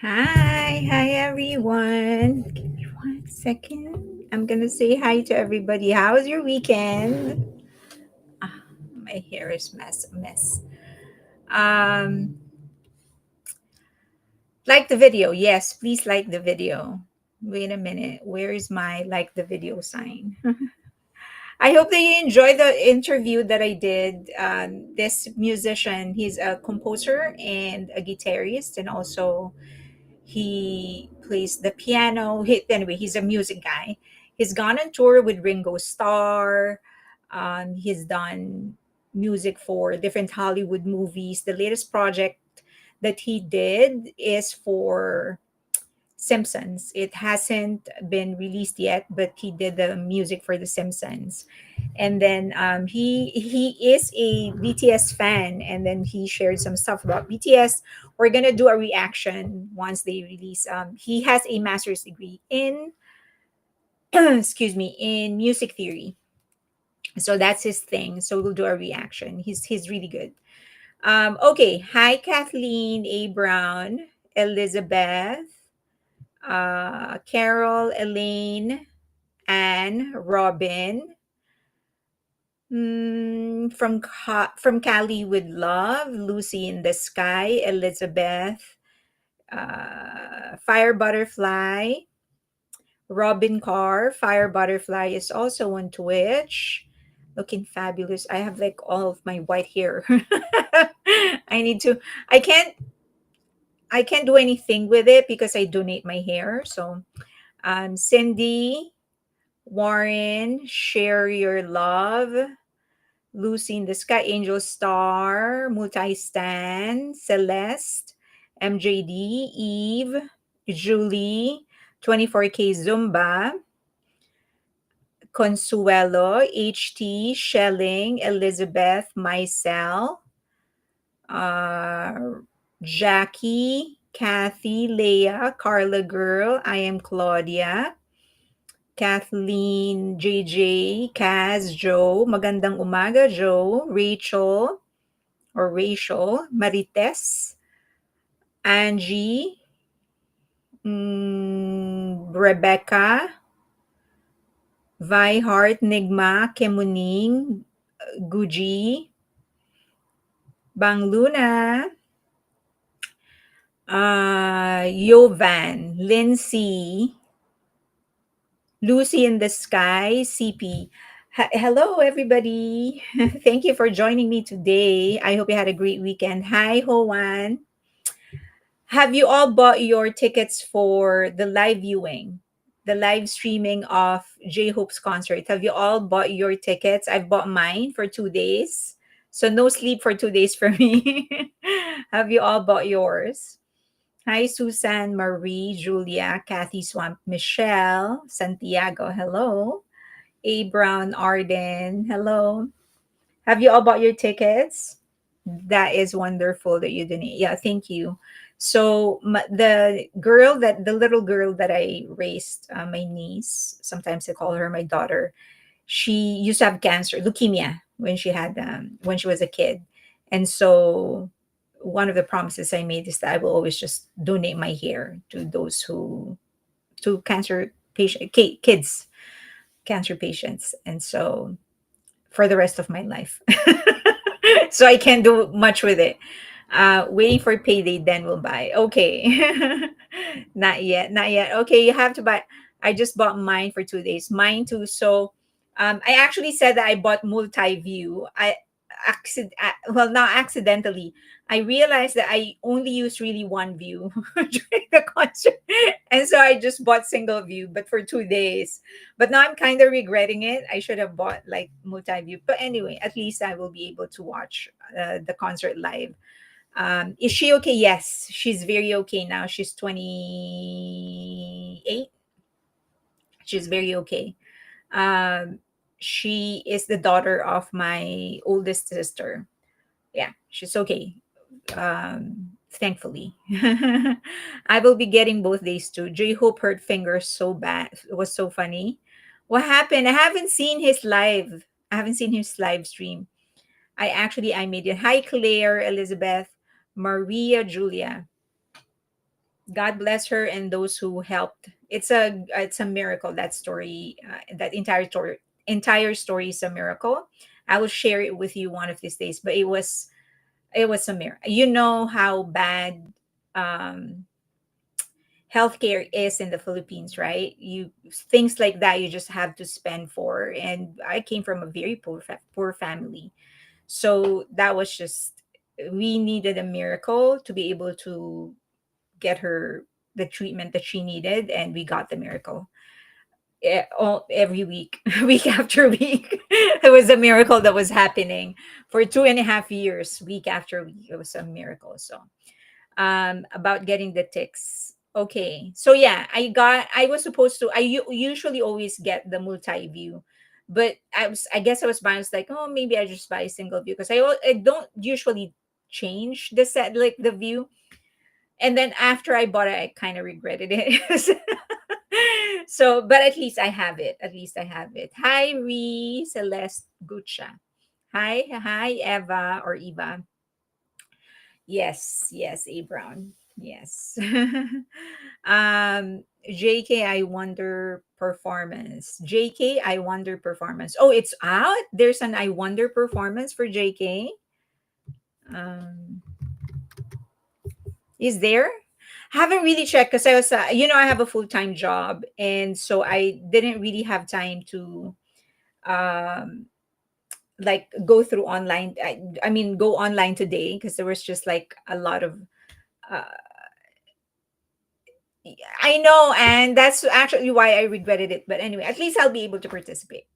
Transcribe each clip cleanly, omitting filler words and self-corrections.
Hi everyone. Give me 1 second. I'm gonna say hi to everybody. How was your weekend? Ah, my hair is mess. Um, like the video. Yes, please like the video. Wait a minute. Where is my like the video sign? I hope that you enjoyed the interview that I did. This musician, he's a composer and a guitarist, and also he plays the piano. Anyway, he's a music guy. He's gone on tour with Ringo Starr. He's done music for different Hollywood movies. The latest project that he did is for Simpsons. It hasn't been released yet, but he did the music for The Simpsons. And then he is a BTS fan, and then he shared some stuff about BTS. We're gonna do a reaction once they release. He has a master's degree in excuse me, in music theory, so that's his thing. So we'll do a reaction. He's really good. Okay, hi Kathleen, A Brown, Elizabeth, Carol, Elaine, Anne, Robin. From Cali with love, Lucy in the sky, Elizabeth, Fire Butterfly, Robin Carr. Fire Butterfly is also on Twitch, looking fabulous. I have like all of my white hair. I need to. I can't. I can't do anything with it because I donate my hair. So, Cindy, Warren, share your love. Lucy in the Sky, Angel Star, Multi Stan, Celeste, MJD, Eve, Julie, 24K Zumba, Consuelo, HT, Shelling, Elizabeth, myself, uh, Jackie, Kathy, Leah, Carla Girl, I am Claudia, Kathleen, JJ, Kaz, Joe, magandang umaga, Joe, Rachel, or Rachel, Marites, Angie, Rebecca, Vi Heart, Nigma, Kemuning, Guji, Bang Luna, Yovan, Lindsay, Lucy in the Sky, CP. Hello, everybody. Thank you for joining me today. I hope you had a great weekend. Hi, Hoan. Have you all bought your tickets for the live viewing, the live streaming of J Hope's concert? Have you all bought your tickets? I've bought mine for 2 days. So no sleep for 2 days for me. Have you all bought yours? Hi, Susan, Marie, Julia, Kathy Swamp, Michelle, Santiago. Hello. A Brown, Arden. Hello. Have you all bought your tickets? That is wonderful that you didn't. Yeah, thank you. So the little girl that I raised, my niece. Sometimes I call her my daughter. She used to have cancer, leukemia, when she was a kid, and so one of the promises I made is that I will always just donate my hair to those who to cancer kids, cancer patients, and so for the rest of my life. So I can't do much with it. Waiting for payday, then we'll buy. Okay. Not yet. Not yet. Okay, you have to buy. I just bought mine for 2 days. Mine too. So I actually said that I bought multi-view. Well, not accidentally. I realized that I only used really one view during the concert. And so I just bought single view, but for 2 days. But now I'm kind of regretting it. I should have bought like multi-view. But anyway, at least I will be able to watch the concert live. Is she okay? Yes, she's very okay now. She's 28. She's very okay. Um, she is the daughter of my oldest sister. Yeah, she's okay. Thankfully. I will be getting both days too. J Hope hurt fingers so bad. It was so funny. What happened? I haven't seen his live stream. I made it. Hi, Claire, Elizabeth, Maria, Julia. God bless her and those who helped. It's a miracle, that story, that entire story is a miracle. I will share it with you one of these days, but it was a miracle. You know how bad um healthcare is in the Philippines, right? You things like that you just have to spend for. And I came from a very poor family, so that was just, we needed a miracle to be able to get her the treatment that she needed, and we got the miracle. Every week, week after week, it was a miracle that was happening for 2.5 years, week after week. It was a miracle. So about getting the ticks. Okay. So yeah, I was supposed to, usually always get the multi-view, but I guess I was balanced, like, oh, maybe I just buy a single view, because I don't usually change the set, like the view. And then after I bought it, I kind of regretted it. So, but at least I have it. At least I have it. Hi, Ree, Celeste, Gucha. Hi, Eva or Eva. Yes, yes, A Brown. Yes. JK, I Wonder performance. JK, I Wonder performance. Oh, it's out. There's an I Wonder performance for JK. Um, is there? Haven't really checked because I was, I have a full time job, and so I didn't really have time to um like go through online. I mean, go online today, because there was just like a lot of. Uh, I know, and that's actually why I regretted it. But anyway, at least I'll be able to participate.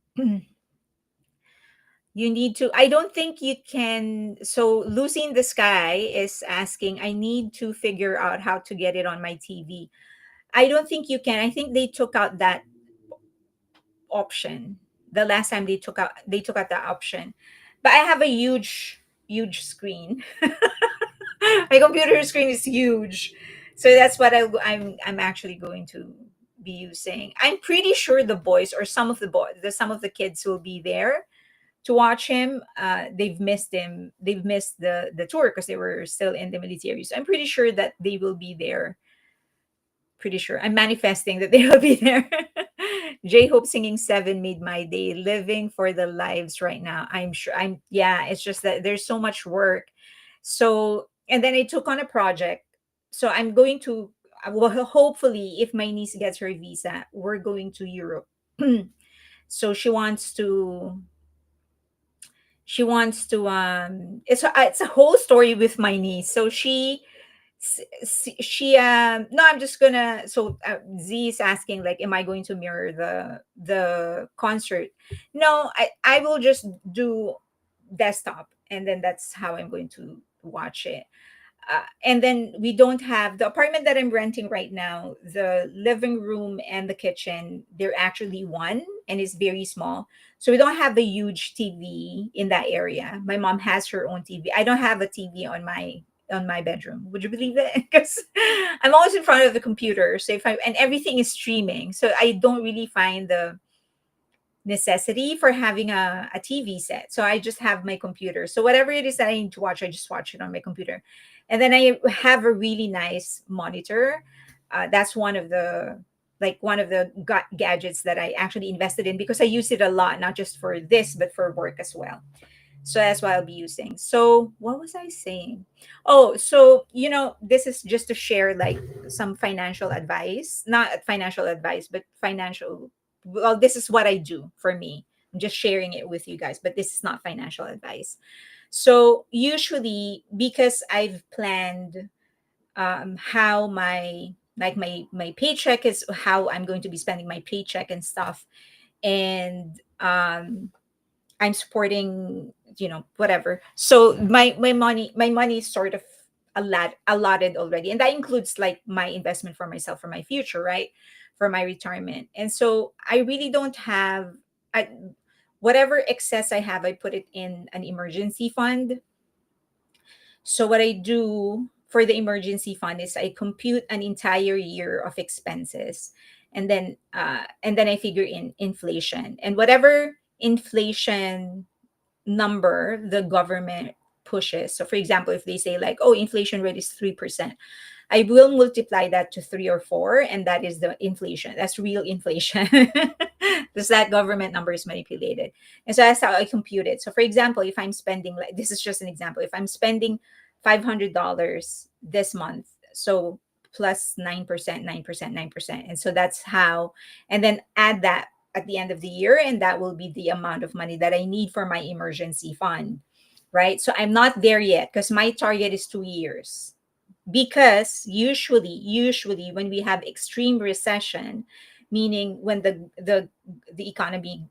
You need to. I don't think you can. So, Lucy in the Sky is asking, I need to figure out how to get it on my TV. I don't think you can. I think they took out that option. The last time they took out that option. But I have a huge screen. My computer screen is huge. So that's what I'm actually going to be using. I'm pretty sure the boys, or some of the kids will be there to watch him. They've missed him. They've missed the tour because they were still in the military. So I'm pretty sure that they will be there. Pretty sure. I'm manifesting that they will be there. J Hope singing Seven made my day. Living for the lives right now. I'm sure. Yeah, it's just that there's so much work. So, and then I took on a project. So I'm going to, well, hopefully, if my niece gets her visa, we're going to Europe. So she wants to it's a whole story with my niece. So no, I'm just gonna, so Z is asking, like, am I going to mirror the concert? No, I will just do desktop, and then that's how I'm going to watch it. And then we don't have the apartment that I'm renting right now. The living room and the kitchen, they're actually one, and it's very small. So we don't have a huge TV in that area. My mom has her own TV. I don't have a TV on my bedroom. Would you believe it? Because I'm always in front of the computer. So if I and everything is streaming, so I don't really find the necessity for having a TV set. So I just have my computer. So whatever it is that I need to watch, I just watch it on my computer. And then I have a really nice monitor. That's one of the gadgets that I actually invested in, because I use it a lot, not just for this, but for work as well. So that's what I'll be using. So what was I saying? Oh, so this is just to share like some financial advice, not financial advice, but financial. Well, this is what I do for me. I'm just sharing it with you guys, but this is not financial advice. So usually, because I've planned how my paycheck is, how I'm going to be spending my paycheck and stuff, and I'm supporting, whatever. So my money is sort of allotted already, and that includes like my investment for myself, for my future, right, for my retirement. And so I really don't have, whatever excess I have, I put it in an emergency fund. So what I do for the emergency fund is I compute an entire year of expenses, and then I figure in inflation, and whatever inflation number the government pushes. So for example, if they say like, oh, inflation rate is 3%, I will multiply that to 3 or 4, and that is the inflation. That's real inflation. Because that government number is manipulated. And so that's how I compute it. So for example, if I'm spending, like, this is just an example, if I'm spending $500 this month, so plus 9%, 9%, 9%. And so that's how, and then add that at the end of the year, and that will be the amount of money that I need for my emergency fund, right? So I'm not there yet because my target is 2 years. Because usually when we have extreme recession, meaning when the economy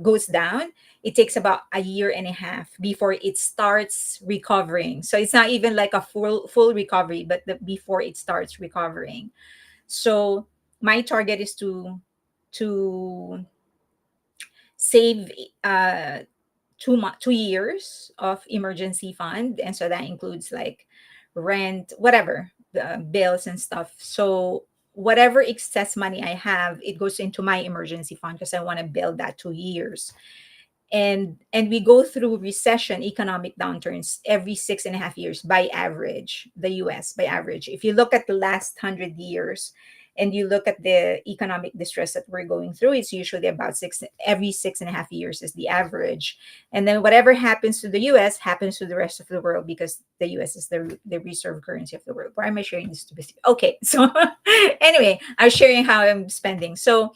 goes down, it takes about a year and a half before it starts recovering. So it's not even like a full recovery, but before it starts recovering. So my target is to save uh 2 years of emergency fund, and so that includes like rent, whatever, bills and stuff. So whatever excess money I have, it goes into my emergency fund because I want to build that 2 years. And we go through recession, economic downturns every 6.5 years by average. The US by average, if you look at the last 100 years and you look at the economic distress that we're going through, it's usually about every 6.5 years is the average. And then whatever happens to the US happens to the rest of the world, because the US is the reserve currency of the world. Why am I sharing this to you? Okay, so anyway, I'm sharing how I'm spending. So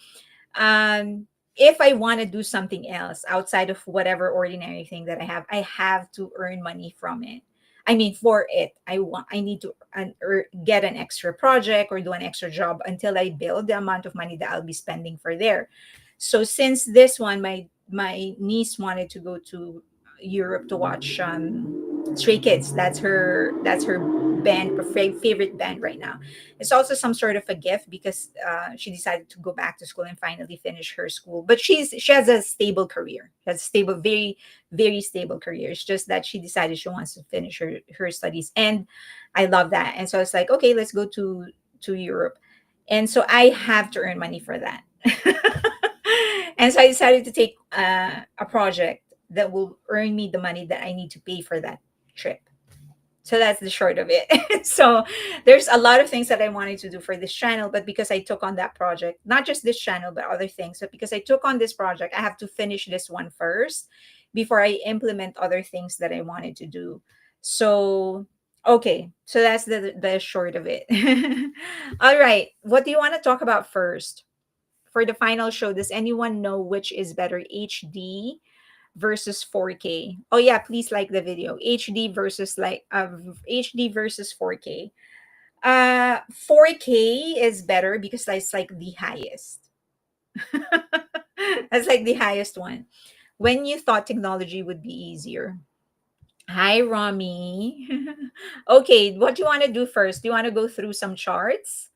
um if I want to do something else outside of whatever ordinary thing that I have to earn money from it. I mean, for it, I need to get an extra project or do an extra job until I build the amount of money that I'll be spending for there. So since this one, my niece wanted to go to Europe to watch Stray Kids. That's her favorite band right now. It's also some sort of a gift because she decided to go back to school and finally finish her school. But she has a stable career. She has a stable, very very stable career. It's just that she decided she wants to finish her studies, and I love that. And so it's like, okay, let's go to Europe, and so I have to earn money for that. And so I decided to take a project that will earn me the money that I need to pay for that trip. So that's the short of it. So there's a lot of things that I wanted to do for this channel, but because I took on that project, not just this channel but other things, but because I took on this project, I have to finish this one first before I implement other things that I wanted to do. So okay, so that's the short of it. All right, what do you want to talk about first for the final show? Does anyone know which is better, HD versus 4K? Oh yeah, please like the video. HD versus 4K. 4K is better because that's like the highest. That's like the highest one. When you thought technology would be easier. Hi, Rami. Okay, what do you want to do first? Do you want to go through some charts?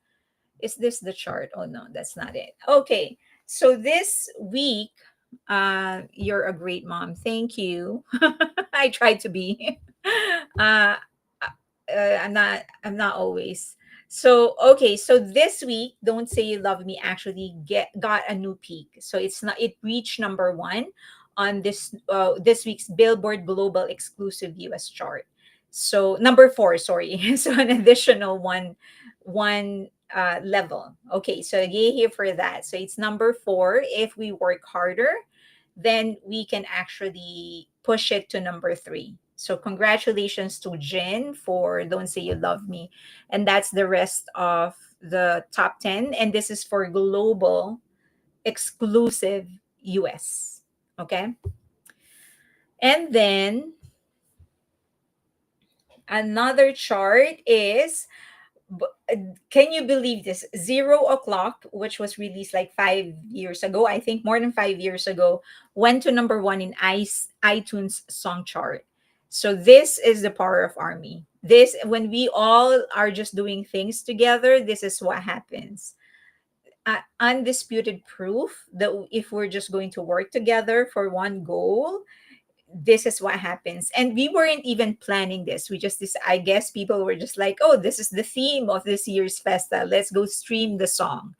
Is this the chart? Oh no, that's not it. Okay. So this week, you're a great mom. Thank you. I try to be. uh, I'm not always. So okay, so this week, Don't Say You Love Me actually get got a new peak. So it reached number one on this week's Billboard Global Exclusive US chart. So number four, sorry. So an additional one level. Okay, so yay here for that. So it's number four. If we work harder, then we can actually push it to number three. So congratulations to Jin for Don't Say You Love Me. And that's the rest of the top 10. And this is for global exclusive US. Okay. And then another chart is, can you believe this? 0 o'clock, which was released like 5 years ago, I think more than 5 years ago, went to number one in iTunes song chart. So this is the power of Army. This, when we all are just doing things together, this is what happens. Undisputed proof that if we're just going to work together for one goal, this is what happens. And we weren't even planning this. I guess people were just like, oh, this is the theme of this year's festa, let's go stream the song.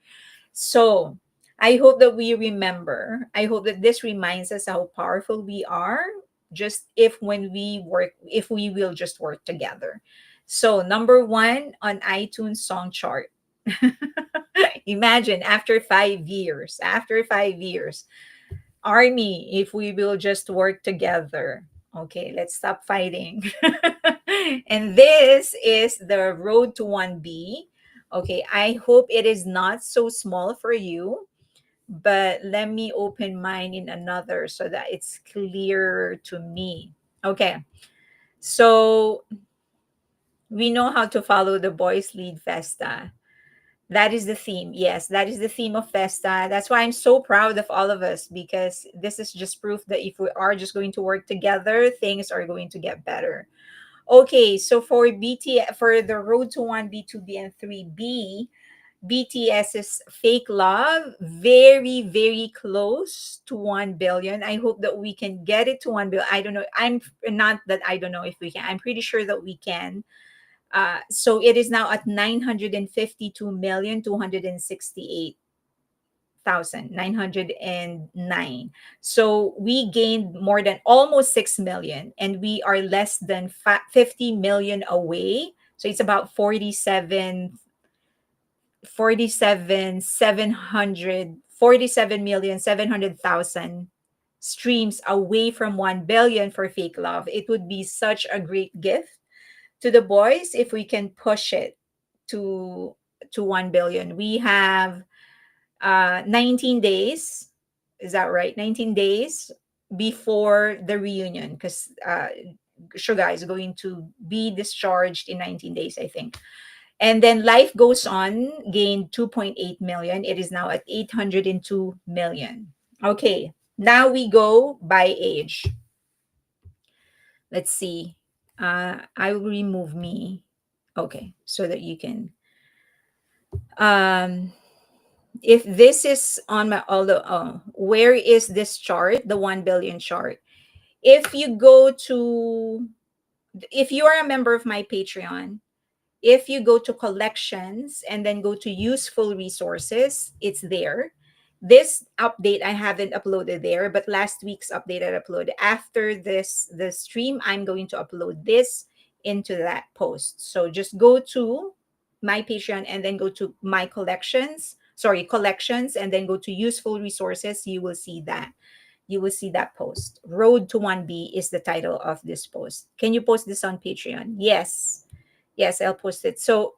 So I hope that we remember, I hope that this reminds us how powerful we are, just if we will just work together. So, number one on iTunes song chart. Imagine after 5 years, Army, if we will just work together. Okay, let's stop fighting. And this is the road to 1B. Okay, I hope it is not so small for you, but let me open mine in another so that it's clearer to me. Okay, so we know how to follow the boys lead festa. That is the theme. Yes, that is the theme of Festa. That's why I'm so proud of all of us, because this is just proof that if we are just going to work together, things are going to get better. Okay, so for for the road to 1B, 2B, and 3B, BTS's Fake Love, very, very close to 1 billion. I hope that we can get it to 1 billion. I don't know. I'm not that I don't know if we can. I'm pretty sure that we can. So it is now at 952,268,909. So we gained more than almost 6 million, and we are less than 50 million away. So it's about 47,700,000 streams away from 1 billion for Fake Love. It would be such a great gift to the boys if we can push it to 1 billion. We have 19 days. Is that right? 19 days before the reunion, because Suga is going to be discharged in 19 days, I think. And then Life Goes On gained 2.8 million. It is now at 802 million. Okay, now we go by age. Let's see. I will remove me. Okay, so that you can. Um, if this is on my, although, where is this chart? The 1 billion chart. If you go to, if you are a member of my Patreon, if you go to collections and then go to useful resources, it's there. This update I haven't uploaded there, but last week's update I uploaded. After the stream, I'm going to upload this into that post. So just go to my Patreon and then go to my collections, and then go to useful resources. You will see that. You will see that post. Road to 1B is the title of this post. Can you post this on Patreon? Yes. Yes, I'll post it. So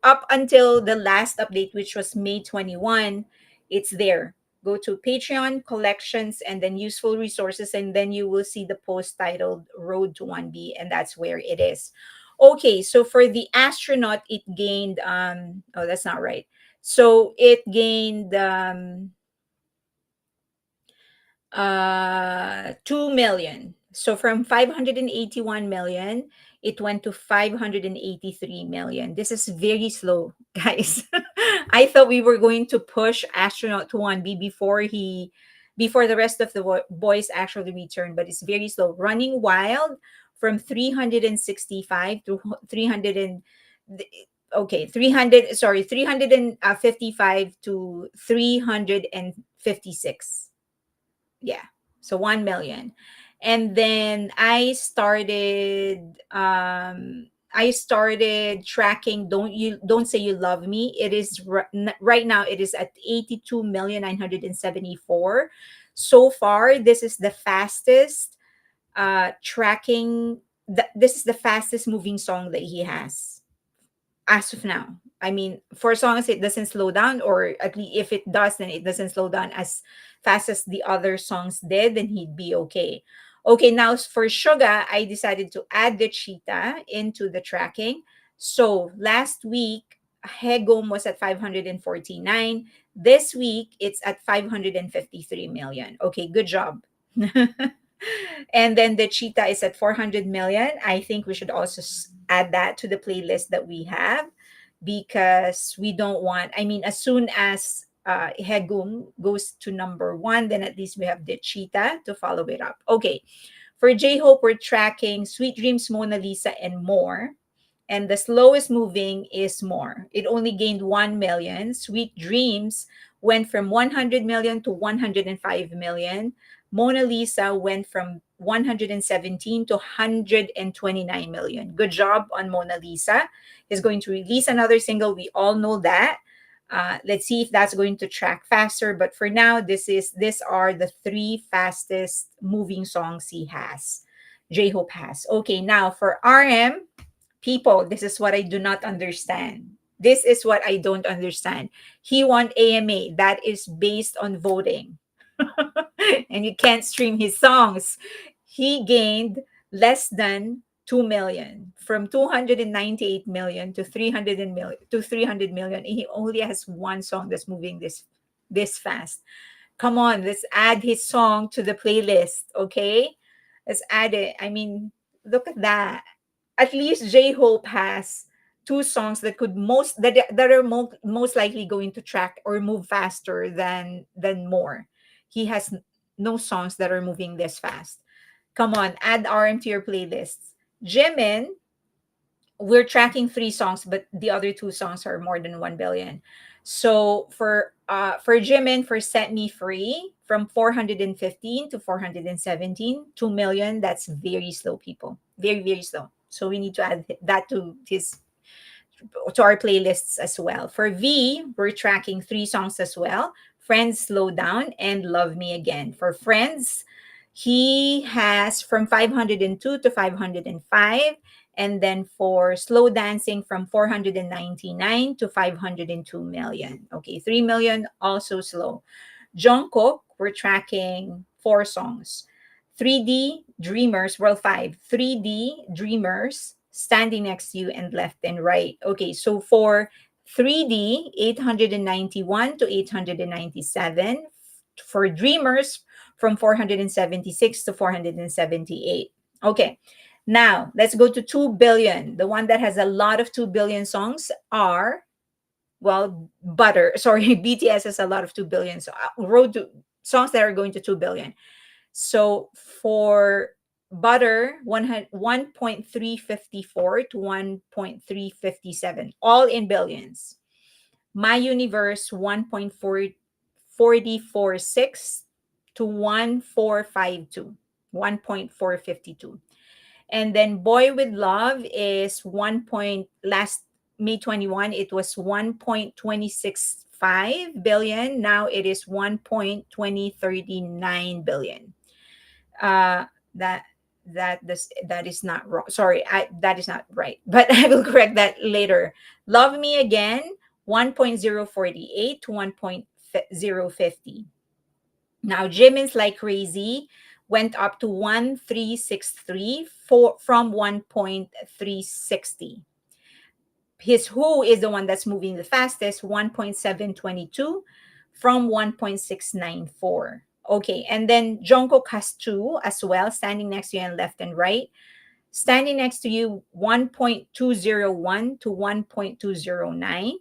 up until the last update, which was May 21, it's there. Go to Patreon, collections, and then useful resources, and then you will see the post titled Road to 1B, and that's where it is. Okay, so for the astronaut, it gained oh, that's not right. So it gained 2 million. So from 581 million, it went to 583 million. This is very slow, guys. I thought we were going to push astronaut to 1B before the rest of the boys actually return, but it's very slow. Running Wild from 365 to 300 and okay, 300, sorry, 355 to 356. Yeah, so 1 million. And then I started tracking Don't Say You Love Me. It is right now, it is at 82,974 so far. This is the fastest tracking, this is the fastest moving song that he has as of now. I mean, for as long as it doesn't slow down, or at least if it does, then it doesn't slow down as fast as the other songs did, then he'd be okay. Okay, now for Suga, I decided to add the cheetah into the tracking. So last week, Hegom was at 549. This week, it's at 553 million. Okay, good job. And then the cheetah is at 400 million. I think we should also add that to the playlist that we have, because we don't want, I mean, as soon as Hegum goes to number one, then at least we have the cheetah to follow it up. Okay, for J-Hope, we're tracking Sweet Dreams, Mona Lisa, and More. And the slowest moving is More. It only gained 1 million. Sweet Dreams went from 100 million to 105 million. Mona Lisa went from 117 to 129 million. Good job on Mona Lisa. Is going to release another single. We all know that. Let's see if that's going to track faster. But for now, these are the three fastest moving songs he has. J-Hope has. Okay, now for RM, people, this is what I do not understand. This is what I don't understand. He won AMA. That is based on voting. And you can't stream his songs. He gained less than 2 million, from 298 million to 300 million. He only has one song that's moving this fast. Come on, let's add his song to the playlist, okay? Let's add it. I mean, look at that. At least J-Hope has two songs that could that are most likely going to track or move faster than more. He has no songs that are moving this fast. Come on, add RM to your playlists. Jimin, we're tracking three songs, but the other two songs are more than 1 billion. So for Jimin, for Set Me Free, from 415 to 417, 2 million, that's very slow, people. Very, very slow. So we need to add that to our playlists as well. For V, we're tracking three songs as well: Friends, Slow Down, and Love Me Again. For Friends, he has from 502 to 505. And then for Slow Dancing, from 499 to 502 million. Okay, 3 million, also slow. Jungkook, we're tracking four songs: 3D, Dreamers, well, five: 3D, Dreamers, Standing Next to You, and Left and Right. Okay, so for 3D, 891 to 897. For Dreamers, from 476 to 478. Okay, now let's go to 2 billion. The one that has a lot of 2 billion songs are, well, Butter. Sorry, BTS has a lot of 2 billion. So road to songs that are going to 2 billion. So for Butter, 1.354 to 1.357, all in billions. My Universe, 1.446 to 1.452, 1.452. And then Boy with Love is last May 21, it was 1.265 billion. Now it is 1.2039 billion. Uh, that that is not wrong. Sorry, that is not right. But I will correct that later. Love Me Again, 1.048 to 1.050. Now Jimin's Like Crazy went up to 1.363 from 1.360. His Who is the one that's moving the fastest, 1.722 from 1.694. Okay, and then Jungkook has two as well, Standing Next to You and Left and Right. Standing Next to You, 1.201 to 1.209.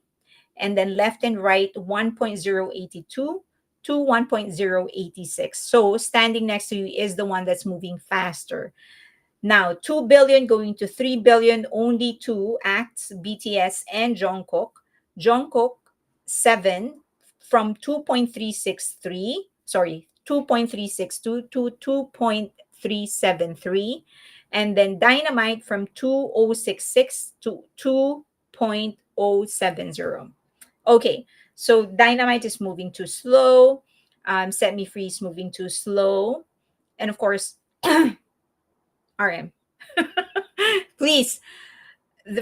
And then Left and Right, 1.082 to 1.086. So Standing Next to You is the one that's moving faster. Now, 2 billion going to 3 billion, only two acts, BTS and Jungkook. Jungkook, 7 from 2.363, sorry, 2.362 to 2.373. And then Dynamite from 2.066 to 2.070. Okay, so Dynamite is moving too slow. Set Me Free is moving too slow. And of course, RM. Please,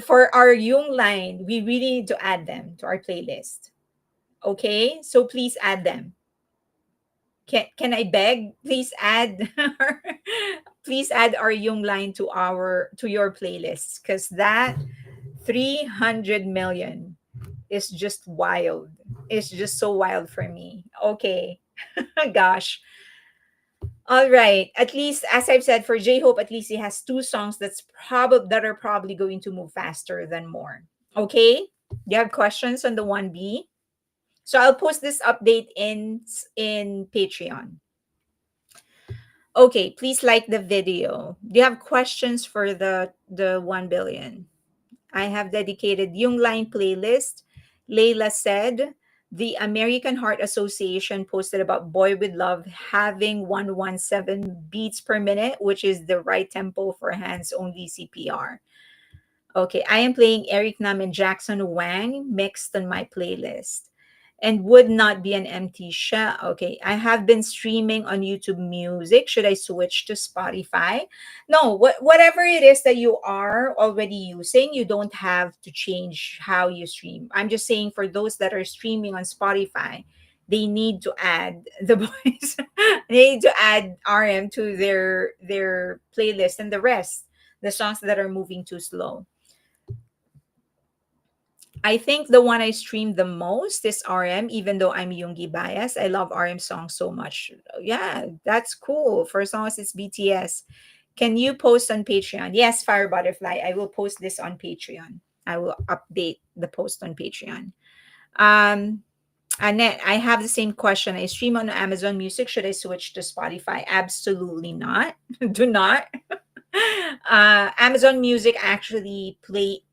for our Young line, we really need to add them to our playlist. Okay, so please add them. Can I beg? Please add please add our Young line to your playlist, because that 300 million is just wild. It's just so wild for me. Okay. Gosh. All right. At least, as I've said, for J-Hope, at least he has two songs that are probably going to move faster than more. Okay. You have questions on the 1B? So I'll post this update in Patreon. Okay, please like the video. Do you have questions for the 1 billion? I have dedicated Yung Line playlist. Layla said The American Heart Association posted about Boy with Love having 117 beats per minute, which is the right tempo for hands only CPR. Okay, I am playing Eric Nam and Jackson Wang mixed on my playlist. And would not be an empty shell. Okay, I have been streaming on YouTube Music. Should I switch to Spotify? No, whatever it is that you are already using, you don't have to change how you stream. I'm just saying for those that are streaming on Spotify, they need to add the voice. They need to add RM to their playlist, and the rest, the songs that are moving too slow. I think the one I stream the most is RM, even though I'm Yoongi bias. I love RM songs so much. Yeah, that's cool. For as long as it's BTS. Can you post on Patreon? Yes, Fire Butterfly. I will post this on Patreon. I will update the post on Patreon. Um, Annette, I have the same question. I stream on Amazon Music. Should I switch to Spotify? Absolutely not. Do not. Amazon Music actually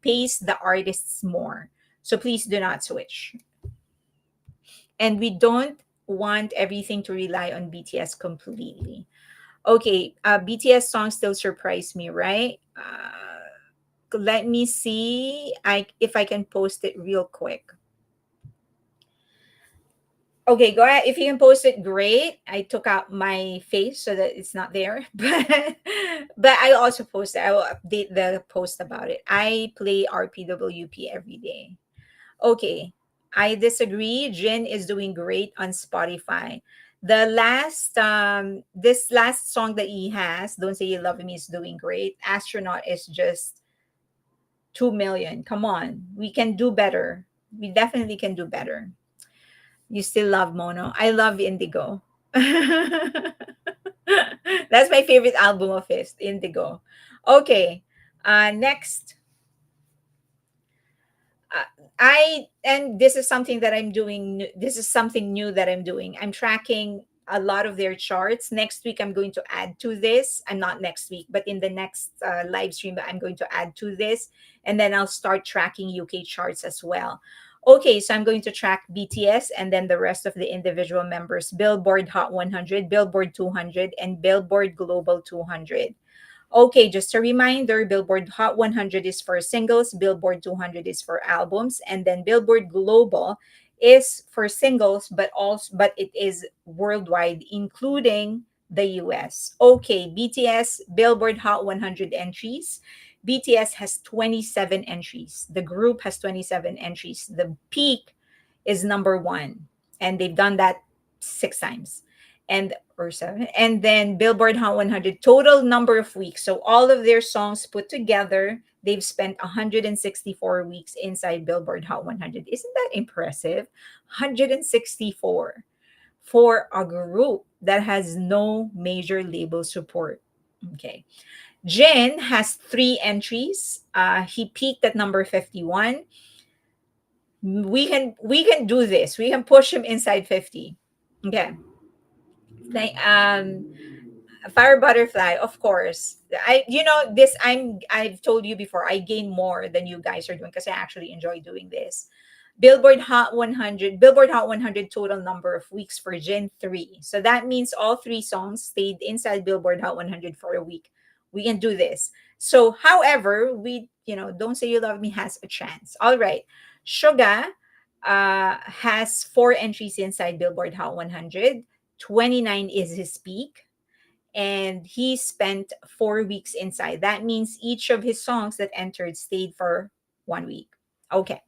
pays the artists more, so please do not switch. And we don't want everything to rely on BTS completely. Okay, BTS songs still surprise me, right? Let me see. I if I can post it real quick. Okay, go ahead. If you can post it, great. I took out my face so that it's not there. But I also post it. I will update the post about it. I play RPWP every day. Okay. I disagree. Jin is doing great on Spotify. The last this last song that he has, Don't Say You Love Me, is doing great. Astronaut is just 2 million. Come on. We can do better. We definitely can do better. You still love Mono. I love Indigo. That's my favorite album of his, Indigo. Okay. Next, I and this is something that I'm doing. This is something new that I'm doing. I'm tracking a lot of their charts. Next week, I'm going to add to this. I'm not next week, but in the next live stream, I'm going to add to this, and then I'll start tracking UK charts as well. Okay, so I'm going to track BTS and then the rest of the individual members: Billboard Hot 100, Billboard 200, and Billboard Global 200. Okay, just a reminder, Billboard Hot 100 is for singles, Billboard 200 is for albums, and then Billboard Global is for singles, but it is worldwide, including the US. Okay, BTS Billboard Hot 100 entries. BTS has 27 entries. The group has 27 entries. The peak is number 1, and they've done that 6 times. And or 7, and then Billboard Hot 100 total number of weeks, so all of their songs put together, they've spent 164 weeks inside Billboard Hot 100. Isn't that impressive? 164 for a group that has no major label support. Okay, Jin has 3 entries. He peaked at number 51. We can do this. We can push him inside 50. Okay. Like, Fire Butterfly, of course. I've told you before, I gain more than you guys are doing because I actually enjoy doing this. Billboard Hot 100 total number of weeks for Gen 3. So that means all 3 songs stayed inside Billboard Hot 100 for a week. We can do this. So, however, Don't Say You Love Me has a chance. All right. Suga has 4 entries inside Billboard Hot 100. 29 is his peak, and he spent 4 weeks inside. That means each of his songs that entered stayed for 1 week. Okay.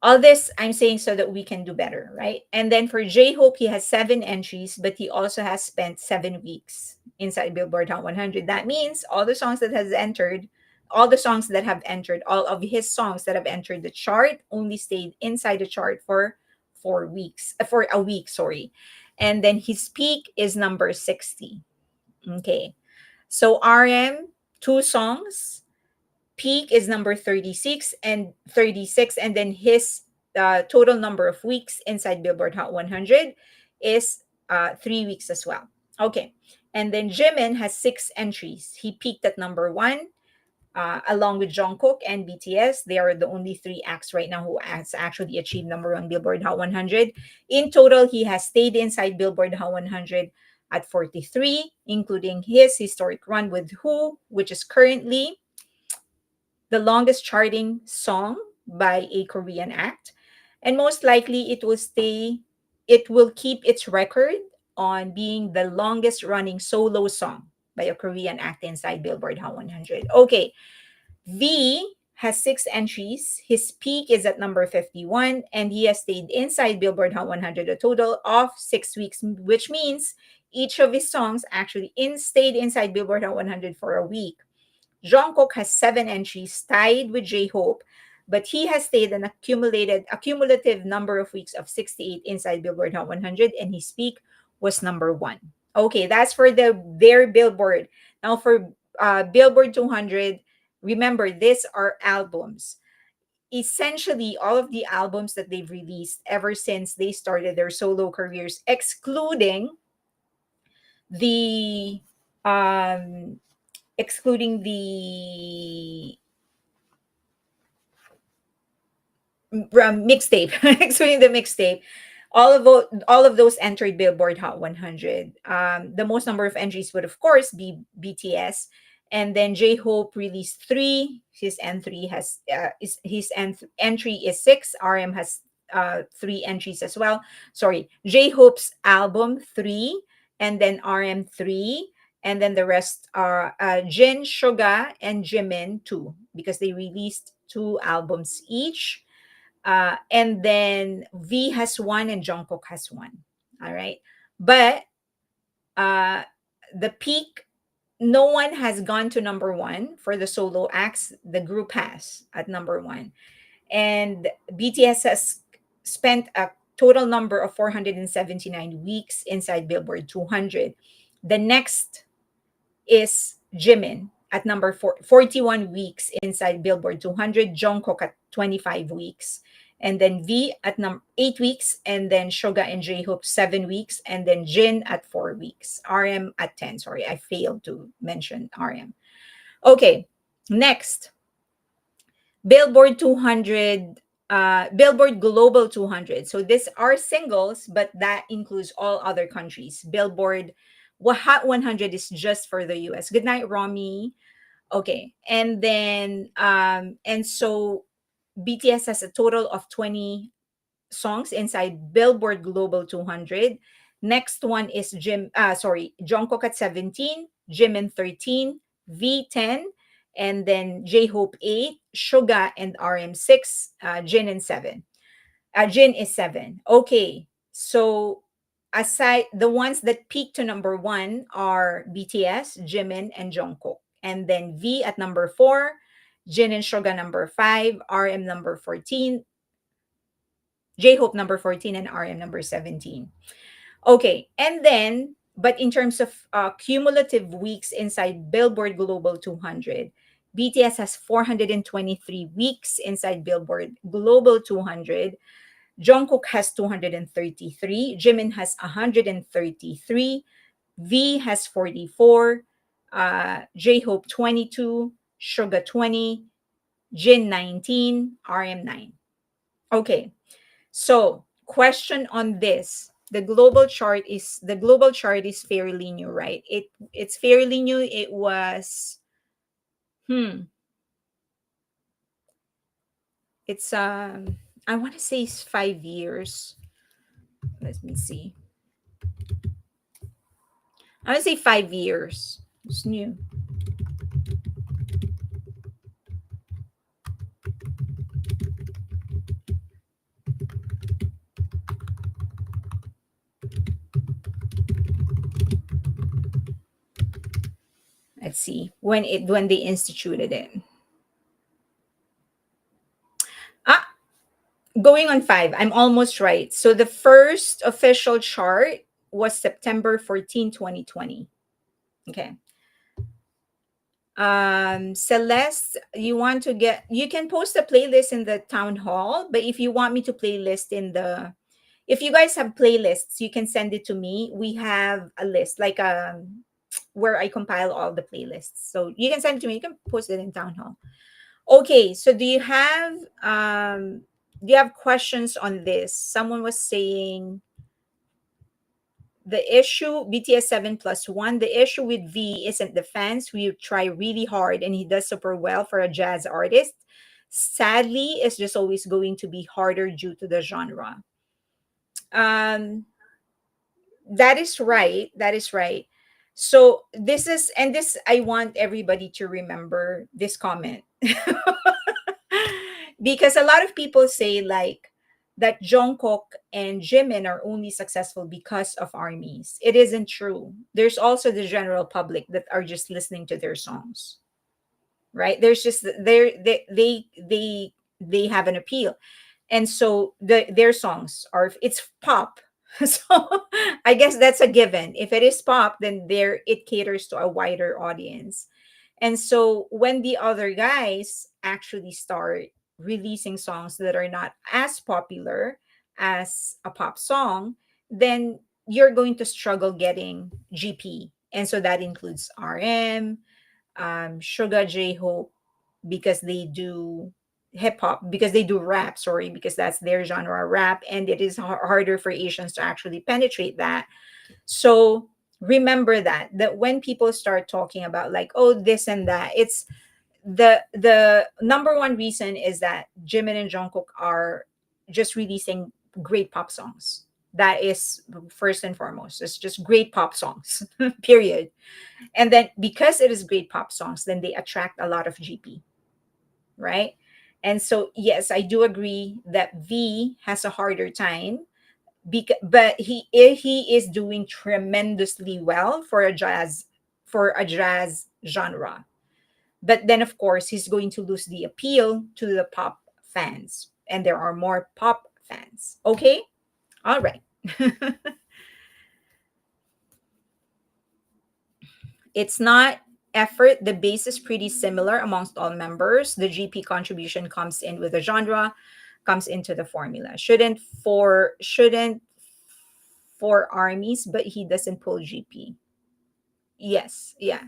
All this I'm saying so that we can do better, right? And then for J Hope, he has 7 entries, but he also has spent 7 weeks inside Billboard Hot 100. That means all the songs that have entered, all of his songs that have entered the chart only stayed inside the chart for 4 weeks, for a week, sorry. And then his peak is number 60. Okay. So RM, 2 songs, peak is number 36, and then his total number of weeks inside Billboard Hot 100 is 3 weeks as well. Okay. And then Jimin has 6 entries. He peaked at number 1. along with Jungkook and BTS. They are the only three acts right now who has actually achieved number one Billboard Hot 100. In total, he has stayed inside Billboard Hot 100 at 43, including his historic run with Who, which is currently the longest charting song by a Korean act. And most likely it will keep its record on being the longest running solo song by a Korean act inside Billboard Hot 100. Okay, V has six entries. His peak is at number 51, and he has stayed inside Billboard Hot 100 a total of 6 weeks, which means each of his songs actually stayed inside Billboard Hot 100 for a week. Jungkook has seven entries, tied with J-Hope, but he has stayed an accumulative number of weeks of 68 inside Billboard Hot 100, and his peak was number one. Okay, that's for their Billboard. Now for Billboard 200, remember these are albums. Essentially, all of the albums that they've released ever since they started their solo careers, the um, excluding the mixtape, excluding the mixtape, all of those entered Billboard Hot 100. The most number of entries would of course be BTS, and then J Hope released three. His entry has entry is six. RM has three entries as well. Sorry, J Hope's album three, and then RM three. And then the rest are Jin, Suga, and Jimin two, because they released two albums each. And then V has one and Jungkook has one. All right. But uh, the peak, no one has gone to number one for the solo acts. The group has at number one. And BTS has spent a total number of 479 weeks inside Billboard 200. The next is Jimin at number 41 weeks inside Billboard 200, Jungkook at 25 weeks, and then V at 8 weeks, and then Suga and J-Hope 7 weeks, and then Jin at 4 weeks, RM at 10. Sorry, I failed to mention RM. Okay, next, Billboard 200, Billboard Global 200. So these are singles, but that includes all other countries. Billboard Hot 100 is just for the US. Good night, Romy. Okay, and then and so BTS has a total of 20 songs inside Billboard Global 200. Next one is Jungkook at 17, Jimin 13, V 10, and then J-Hope 8, Suga and RM 6, Jin and 7. Jin is 7. Okay, so aside, the ones that peak to number one are BTS, Jimin, and Jungkook. And then V at number 4, Jin and Suga number 5, RM number 14, J-Hope number 14, and RM number 17. Okay, and then, but in terms of cumulative weeks inside Billboard Global 200, BTS has 423 weeks inside Billboard Global 200. Jungkook has 233. Jimin has 133. V has 44. J-Hope 22. Suga 20. Jin 19. RM 9. Okay, so question on this. The global chart is fairly new, right? It's fairly new. It was it's I want to say it's 5 years. Let me see. I want to say 5 years. It's new. Let's see when they instituted it. Ah, going on 5. I'm almost right. So the first official chart was September 14, 2020. Okay. Celeste, you can post a playlist in the town hall, but if you want me to playlist if you guys have playlists, you can send it to me. We have a list, like where I compile all the playlists. So you can send it to me. You can post it in town hall. Okay, so do you have questions on this? Someone was saying the issue BTS 7+1. The issue with V isn't the fans who try really hard and he does super well for a jazz artist. Sadly, it's just always going to be harder due to the genre. Um, that is right. That is right. So this is, and this, I want everybody to remember this comment. Because a lot of people say like that Jungkook and Jimin are only successful because of armies. It isn't true. There's also the general public that are just listening to their songs, right? There's just they have an appeal, and so their songs are, it's pop. So I guess that's a given. If it is pop, then there it caters to a wider audience. And so when the other guys actually start releasing songs that are not as popular as a pop song, then you're going to struggle getting GP. And so that includes RM, Sugar J Hope, because they do hip hop, because they do rap, sorry, because that's their genre, rap, and it is harder for Asians to actually penetrate that. So remember that when people start talking about like, oh, this and that, it's the number one reason is that Jimin and Jungkook are just releasing great pop songs. That is first and foremost. It's just great pop songs. Period. And then because it is great pop songs, then they attract a lot of GP, right? And so yes, I do agree that V has a harder time, but he is doing tremendously well for a jazz genre. But then of course he's going to lose the appeal to the pop fans, and there are more pop fans. Okay, all right. It's not effort. The base is pretty similar amongst all members. The GP contribution comes in with the genre, comes into the formula. Shouldn't for armies, but he doesn't pull GP. Yes, yeah.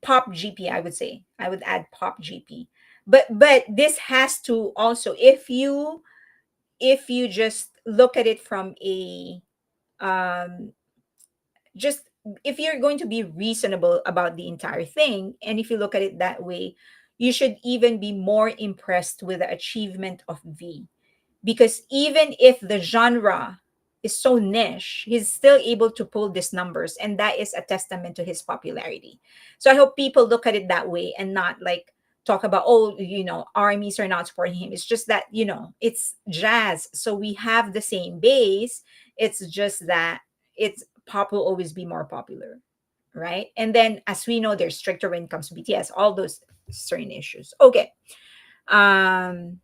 Pop GP, I would say. I would add pop GP. But this has to also, if you just look at it from a um just if you're going to be reasonable about the entire thing, and if you look at it that way, you should even be more impressed with the achievement of V, because even if the genre is so niche, he's still able to pull these numbers, and that is a testament to his popularity. So I hope people look at it that way and not like talk about, oh, armies are not supporting him. It's just that, it's jazz, so we have the same base. It's just that it's pop will always be more popular, right? And then as we know, they're stricter when it comes to BTS, all those certain issues. Okay. RM,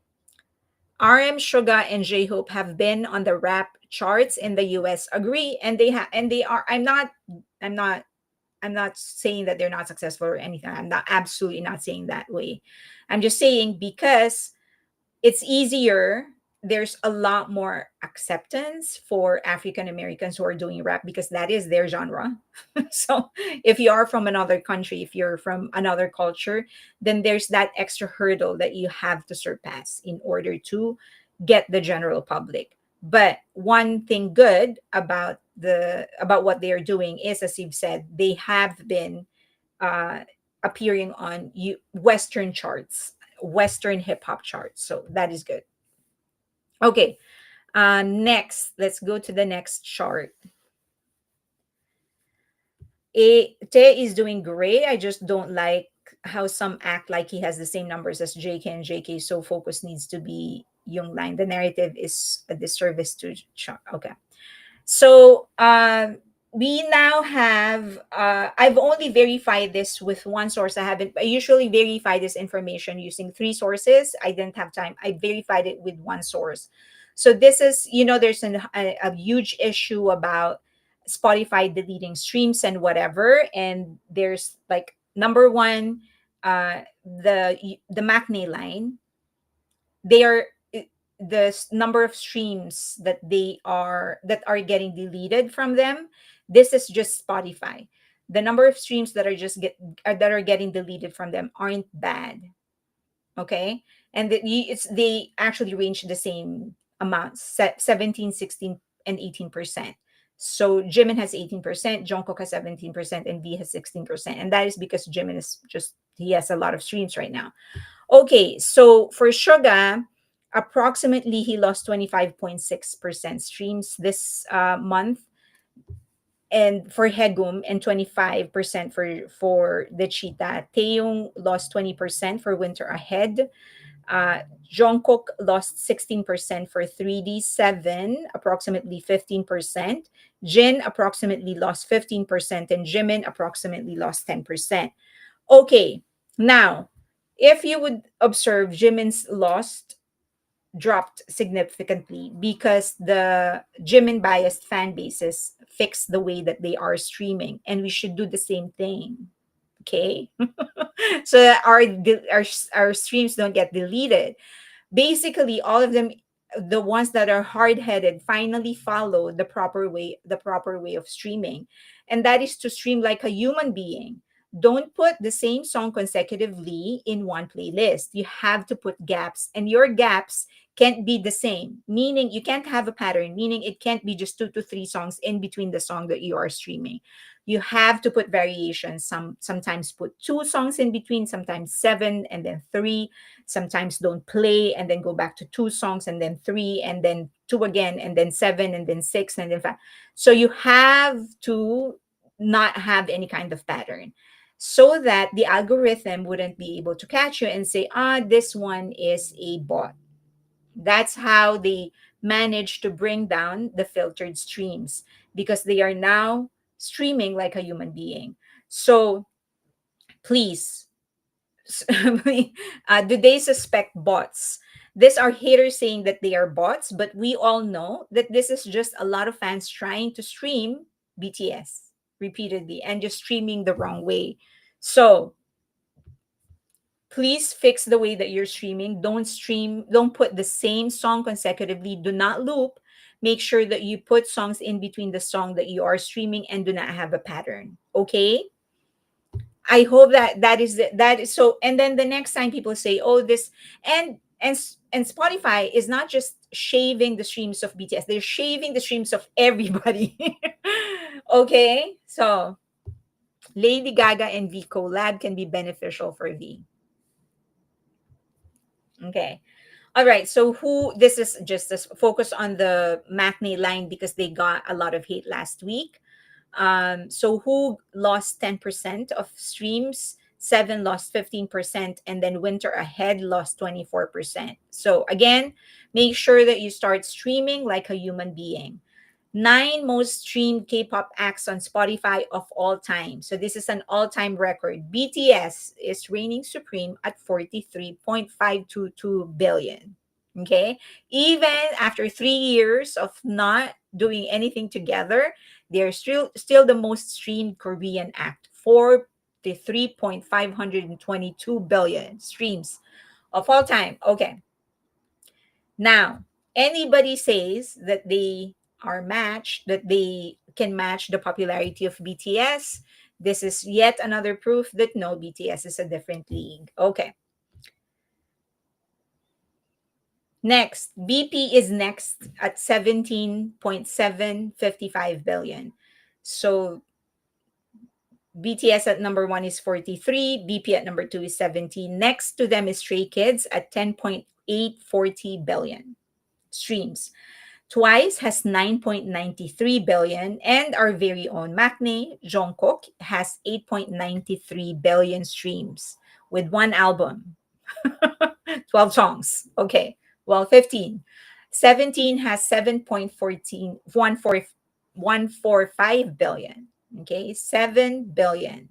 Suga, and J Hope have been on the rap charts in the US. Agree, and they are. I'm not. I'm not saying that they're not successful or anything. I'm not absolutely not saying that way. I'm just saying because it's easier. There's a lot more acceptance for African Americans who are doing rap because that is their genre. So if you are from another country, if you're from another culture, then there's that extra hurdle that you have to surpass in order to get the general public. But one thing good about what they are doing is, as you've said, they have been uh, appearing on Western charts, Western hip hop charts. So that is good. Okay. Next, let's go to the next chart. Te is doing great. I just don't like how some act like he has the same numbers as JK, and JK so focus needs to be Young Line. The narrative is a disservice to Chuck. Okay. So we now have, I've only verified this with one source. I usually verify this information using three sources. I didn't have time. I verified it with one source. So this is, there's a huge issue about Spotify deleting streams and whatever. And there's like number one, the MACNA line, they are the number of streams that are getting deleted from them, This is just Spotify. The number of streams that that are getting deleted from them aren't bad. Okay, and they actually range the same amounts, 17, 16, and 18%. So Jimin has 18%, Jungkook has 17%, and V has 16%, and that is because Jimin is just, he has a lot of streams right now. Okay, so for Suga, approximately he lost 25.6% streams this month, and for Hegum, and 25% for the Cheetah. Taeyong lost 20% for Winter Ahead. Jungkook lost 16% for 3D7, approximately 15%. Jin approximately lost 15%, and Jimin approximately lost 10%. Okay, now, if you would observe, Jimin's loss dropped significantly because the Jimin biased fan bases fixed the way that they are streaming, and we should do the same thing. Okay, so that our streams don't get deleted. Basically all of them, the ones that are hard-headed, finally follow the proper way of streaming, and that is to stream like a human being. Don't put the same song consecutively in one playlist. You have to put gaps, and your gaps can't be the same, meaning you can't have a pattern, meaning it can't be just 2 to 3 songs in between the song that you are streaming. You have to put variations. Sometimes put 2 songs in between, sometimes 7 and then 3. Sometimes don't play and then go back to 2 songs and then 3 and then 2 again and then 7 and then 6 and then 5. So you have to not have any kind of pattern, so that the algorithm wouldn't be able to catch you and say, this one is a bot. That's how they manage to bring down the filtered streams, because they are now streaming like a human being. So please, do they suspect bots? These are haters saying that they are bots, but we all know that this is just a lot of fans trying to stream BTS repeatedly and just streaming the wrong way. So please fix the way that you're streaming. Don't put the same song consecutively. Do not loop. Make sure that you put songs in between the song that you are streaming and do not have a pattern. Okay? I hope that that is so. And then the next time people say, "Oh, this," and Spotify is not just shaving the streams of BTS; they're shaving the streams of everybody. Okay, so Lady Gaga and V collab can be beneficial for V. Okay. All right. So who, this is just this focus on the Matinee line because they got a lot of hate last week. So who lost 10% of streams? Seven lost 15%, and then Winter Ahead lost 24%. So again, make sure that you start streaming like a human being. 9 most streamed K-pop acts on Spotify of all time. So this is an all-time record. BTS is reigning supreme at 43.522 billion. Okay? Even after 3 years of not doing anything together, they're still the most streamed Korean act. 43.522 billion streams of all time. Okay. Now, anybody says that they are matched, that they can match the popularity of BTS, this is yet another proof that no, BTS is a different league. Okay. Next, BP is next at 17.755 billion. So BTS at number 1 is 43, BP at number 2 is 17. Next to them is Stray Kids at 10.840 billion streams. Twice has 9.93 billion, and our very own Maknae, Jungkook, has 8.93 billion streams with one album. 12 songs. Okay. Well, 15. 17 has 7.145 billion. Okay. 7 billion.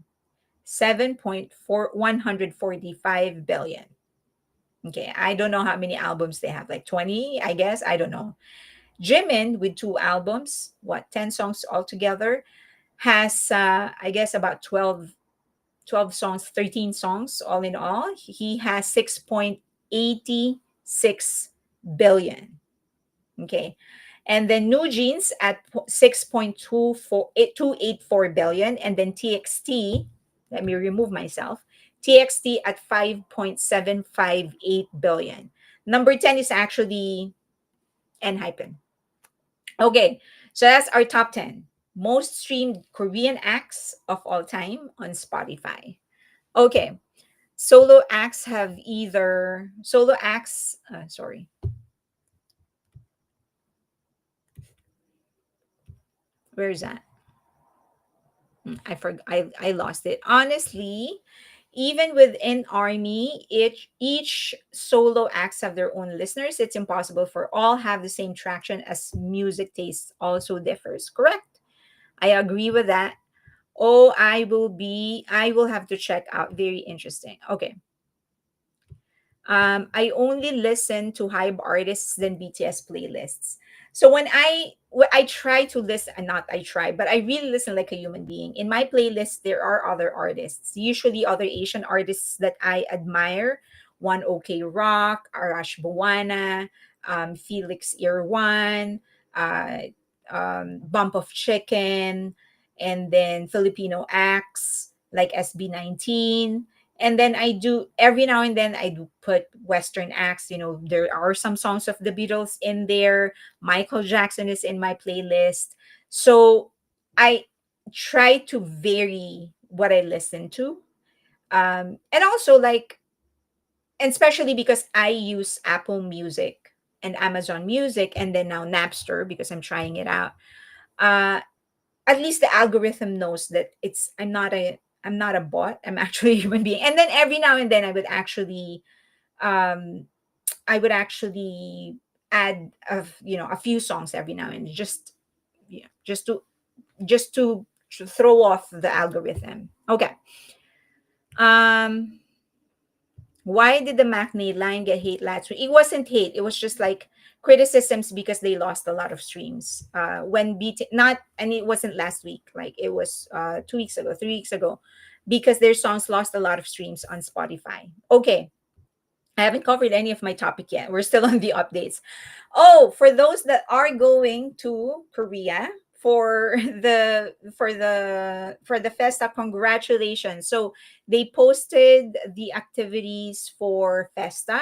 7.145 billion. Okay. I don't know how many albums they have. Like 20, I guess. I don't know. Jimin, with 2 albums, 10 songs altogether, has, I guess, about 12 songs, 13 songs all in all. He has 6.86 billion. Okay. And then New Jeans at 6.284 billion. And then TXT, let me remove myself, TXT at 5.758 billion. Number 10 is actually ENHYPEN. Okay, so that's our top 10 most streamed Korean acts of all time on Spotify. Okay, solo acts, sorry, where is that? I lost it. Honestly, even within army, each solo acts have their own listeners. It's impossible for all have the same traction as music taste also differs. Correct. I agree with that. Oh, I will have to check out. Very interesting. Okay. I only listen to hype artists than BTS playlists. So I try to listen, not I try, but I really listen like a human being. In my playlist, there are other artists, usually other Asian artists that I admire. One OK Rock, Arash Buwana, Felix Irwan, Bump of Chicken, and then Filipino acts like SB19, and then I do every now and then I do put Western acts. There are some songs of the Beatles in there. Michael Jackson is in my playlist. So I try to vary what I listen to. And also like, and especially because I use Apple Music and Amazon Music and then now Napster because I'm trying it out. Uh, at least the algorithm knows that I'm not a bot. I'm actually a human being. And then every now and then um I would actually add a few songs every now and then, just just to to throw off the algorithm. Okay. Um why did the McNay line get hate last week? It wasn't hate. It was just like criticisms because they lost a lot of streams. When BT not and it wasn't last week. Like it was 2 weeks ago, 3 weeks ago, because their songs lost a lot of streams on Spotify. Okay, I haven't covered any of my topic yet. We're still on the updates. Oh, for those that are going to Korea for the FESTA, congratulations. So they posted the activities for FESTA.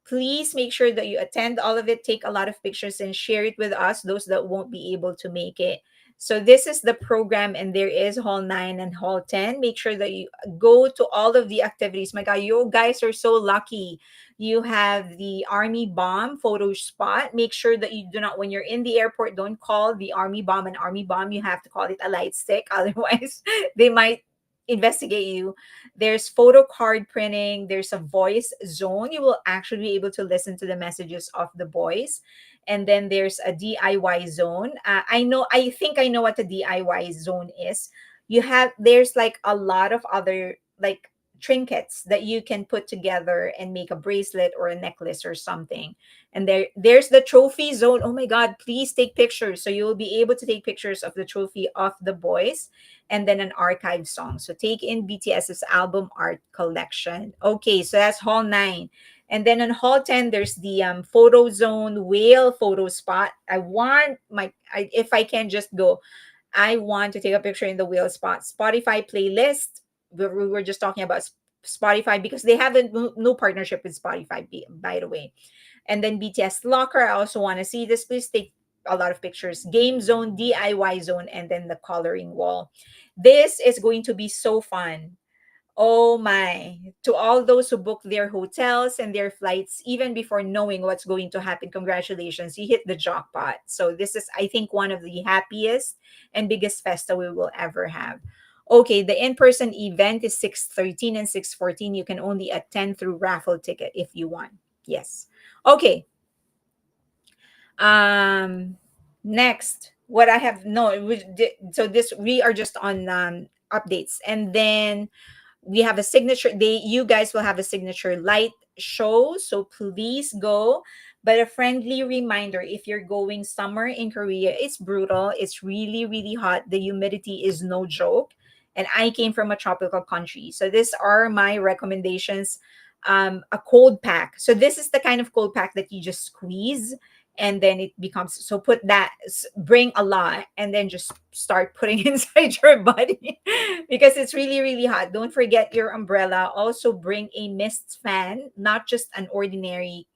Please make sure that you attend all of it, take a lot of pictures, and share it with us, those that won't be able to make it. So, this is the program, and there is Hall 9 and Hall 10. Make sure that you go to all of the activities. My God, you guys are so lucky. You have the Army Bomb photo spot. Make sure that you do not, when you're in the airport, don't call the Army Bomb an Army Bomb. You have to call it a light stick. Otherwise, they might investigate you. There's photo card printing. There's a voice zone. You will actually be able to listen to the messages of the boys. And then there's a DIY zone. I think I know what the DIY zone is. There's like a lot of other like trinkets that you can put together and make a bracelet or a necklace or something. And there's the trophy zone. Oh my God, please take pictures. So you'll be able to take pictures of the trophy of the boys, and then an archive song. So take in BTS's album art collection. Okay, so that's Hall 9. And then on Hall 10, there's the photo zone whale photo spot. If I can just go, I want to take a picture in the whale spot. Spotify playlist. We were just talking about Spotify because they have a new partnership with Spotify, by the way. And then BTS Locker. I also want to see this. Please take a lot of pictures. Game zone, DIY zone, and then the coloring wall. This is going to be so fun. Oh my. To all those who book their hotels and their flights even before knowing what's going to happen, congratulations. You hit the jackpot. So this is, I think, one of the happiest and biggest festa we will ever have. Okay, the in-person event is 6:13 and 6:14. You can only attend through raffle ticket if you want. Yes. Okay. Um, next, what I have no, so this we are just on updates, and then we have a signature. You guys will have a signature light show, so please go. But a friendly reminder: if you're going summer in Korea, it's brutal. It's really really hot. The humidity is no joke. And I came from a tropical country, so these are my recommendations. A cold pack. So this is the kind of cold pack that you just squeeze and then it becomes, so put that, bring a lot, and then just start putting inside your body because it's really really hot. Don't forget your umbrella. Also bring a mist fan, not just an ordinary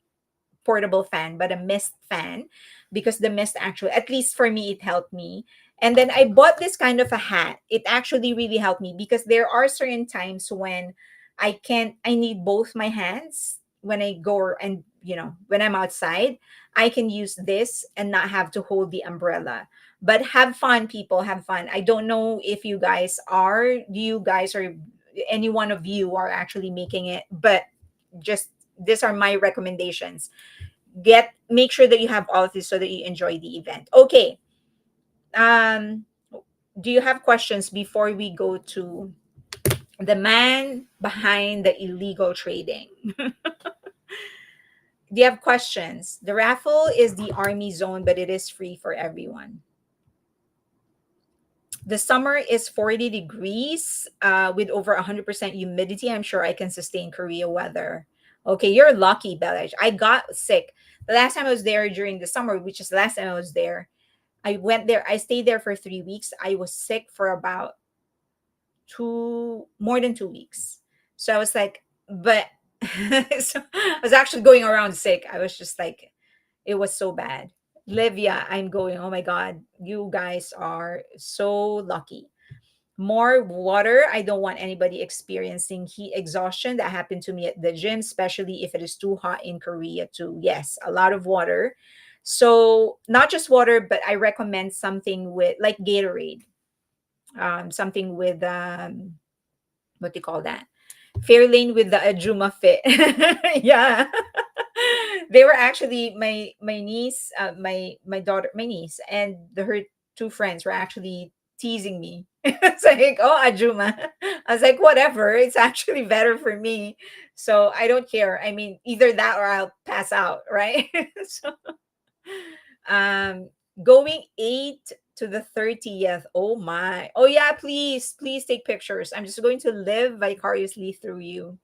portable fan, but a mist fan, because the mist actually, at least for me, it helped me. And then I bought this kind of a hat. It actually really helped me because there are certain times when I need both my hands when I go, and when I'm outside, I can use this and not have to hold the umbrella. But have fun, people, have fun. I don't know if you guys are, do you guys, or any one of you are actually making it, but just, these are my recommendations. Make sure that you have all of this so that you enjoy the event. Okay. um do you have questions before we go to the man behind the illegal trading? Do you have questions? The raffle is the army zone, but it is free for everyone. The summer is 40 degrees with over 100% humidity. I'm sure I can sustain Korea weather. Okay, you're lucky, Belaj. I got sick. The last time I was there during the summer, which is the last time I was there, I went there, I stayed there for 3 weeks. I was sick for about more than 2 weeks. So I was like, but so I was actually going around sick. I was just like, it was so bad. Livia, I'm going, oh my God, you guys are so lucky. More water. I don't want anybody experiencing heat exhaustion. That happened to me at the gym, especially if it is too hot in Korea too. Yes, a lot of water. So not just water, but I recommend something with like Gatorade, something with what do you call that? Fairlane with the Ajuma fit. Yeah. They were actually my niece, my daughter, my niece, and her two friends were actually teasing me. It's like, oh, Ajuma. I was like, whatever. It's actually better for me. So I don't care. I mean, either that or I'll pass out, right? So um going 8 to the 30th. Oh my. Oh yeah, please take pictures. I'm just going to live vicariously through you.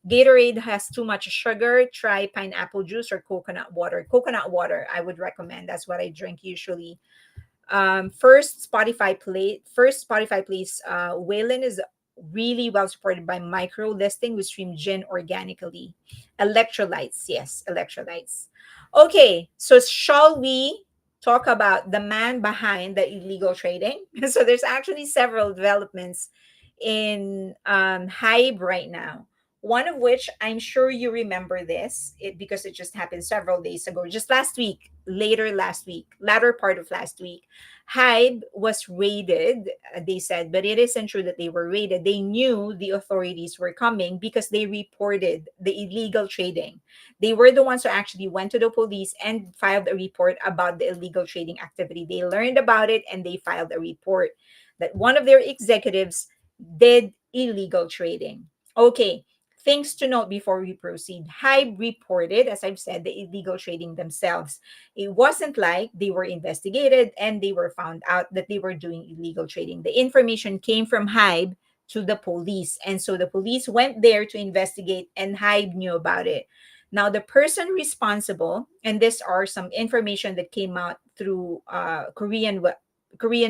Gatorade has too much sugar. Try pineapple juice or coconut water. Coconut water, I would recommend. That's what I drink usually. First Spotify plays Waylon is really well supported by micro listing. We stream gin organically. Electrolytes, yes, electrolytes. Okay, so shall we talk about the man behind the illegal trading? So there's actually several developments in HYBE right now. One of which I'm sure you remember this, because it just happened several days ago, just last week, latter part of last week. HYBE was raided, they said, but it isn't true that they were raided. They knew the authorities were coming because they reported the illegal trading. They were the ones who actually went to the police and filed a report about the illegal trading activity. They learned about it and they filed a report that one of their executives did illegal trading. Okay, things to note before we proceed. HYBE reported, as I've said, the illegal trading themselves. It wasn't like they were investigated and they were found out that they were doing illegal trading. The information came from HYBE to the police. And so the police went there to investigate, and HYBE knew about it. Now, the person responsible, and these are some information that came out through Korean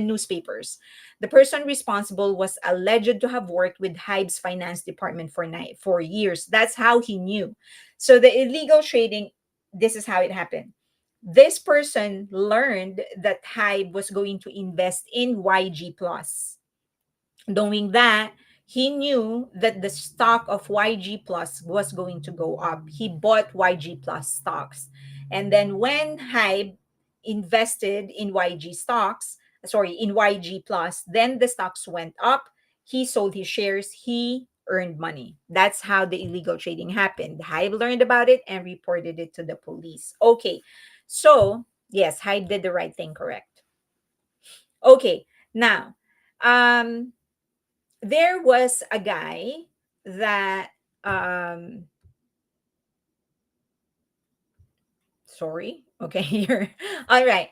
newspapers. The person responsible was alleged to have worked with HYBE's finance department for years. That's how he knew. So the illegal trading, this is how it happened. This person learned that HYBE was going to invest in YG Plus. Knowing that, he knew that the stock of YG Plus was going to go up. He bought YG Plus stocks. And then when HYBE invested in in YG Plus, then the stocks went up. He sold his shares. He earned money. That's how the illegal trading happened. HYBE learned about it and reported it to the police. Okay. So, yes, HYBE did the right thing, correct. Okay. Now, um, there was a guy that um sorry, okay, here. All right.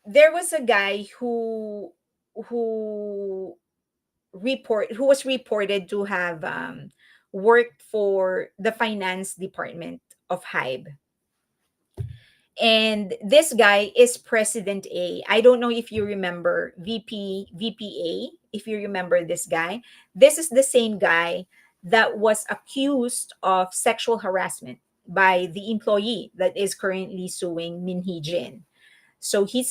There was a guy who who was reported to have worked for the finance department of HYBE. And this guy is President A. I don't know if you remember VPA, if you remember this guy. This is the same guy that was accused of sexual harassment by the employee that is currently suing Min Hee Jin. So he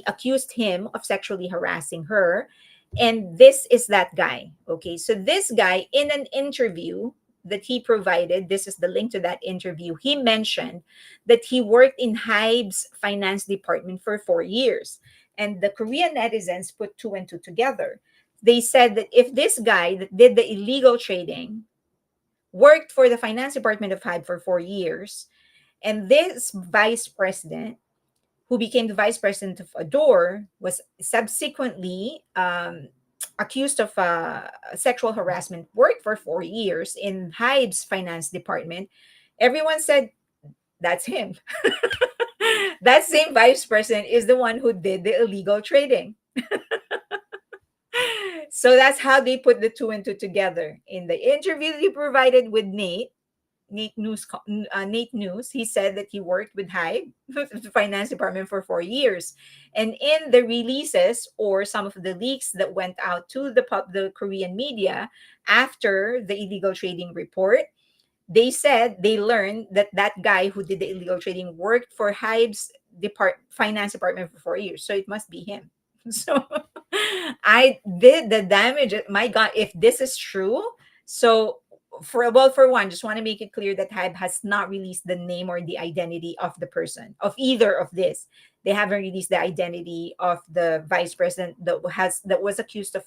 accused him of sexually harassing her, and this is that guy. Okay, so this guy, in an interview that he provided, this is the link to that interview, he mentioned that he worked in HYBE's finance department for 4 years, and the Korean netizens put two and two together. They said that if this guy that did the illegal trading worked for the finance department of HYBE for 4 years, and this vice president who became the vice president of Adore, was subsequently accused of sexual harassment, worked for 4 years in HYBE's finance department. Everyone said, that's him. That same vice president is the one who did the illegal trading. So that's how they put the two and two together. In the interview that he provided with Nate News, he said that he worked with HYBE, the finance department, for 4 years. And in the releases or some of the leaks that went out to the Korean media after the illegal trading report, they said they learned that that guy who did the illegal trading worked for HYBE's finance department for 4 years. So it must be him. So I did the damage. My God, if this is true, so for one, just want to make it clear that HYBE has not released the name or the identity of the person of either of this. They haven't released the identity of the vice president that was accused of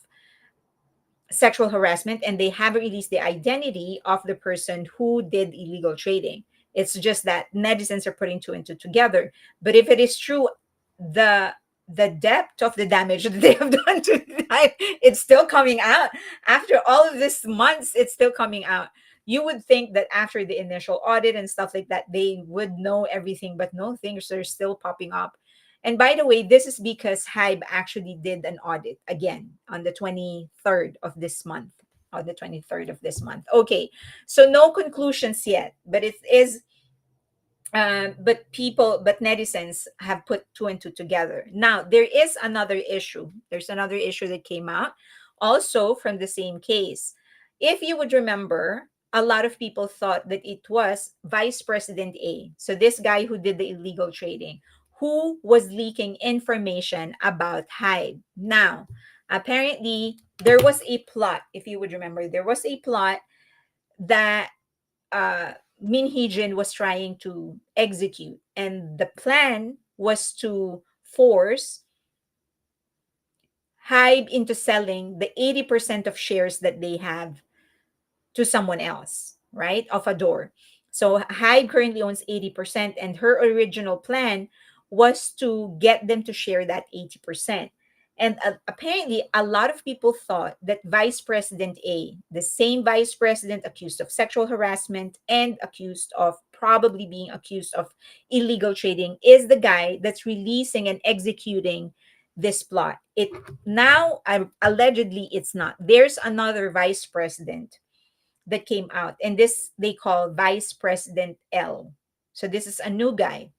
sexual harassment, and they haven't released the identity of the person who did illegal trading. It's just that netizens are putting two and two together. But if it is true, the the depth of the damage that they have done to life, it's still coming out after all of this months. It's still coming out. You would think that after the initial audit and stuff like that, they would know everything, but no, things are still popping up. And by the way, this is because HYBE actually did an audit again on the 23rd of this month. On the 23rd of this month. Okay, so no conclusions yet, but it is but netizens have put two and two together. Now there is another issue. There's another issue that came out also from the same case. If you would remember, a lot of people thought that it was Vice President A, so this guy who did the illegal trading, who was leaking information about HYBE. Now apparently there was a plot. If you would remember, there was a plot that Min Hee-jin was trying to execute, and the plan was to force HYBE into selling the 80% of shares that they have to someone else, right? Of Adore. So HYBE currently owns 80%, and her original plan was to get them to share that 80%. And apparently, a lot of people thought that Vice President A, the same vice president accused of sexual harassment and accused of probably being accused of illegal trading, is the guy that's releasing and executing this plot. It now allegedly it's not. There's another vice president that came out, and this they call Vice President L. So this is a new guy.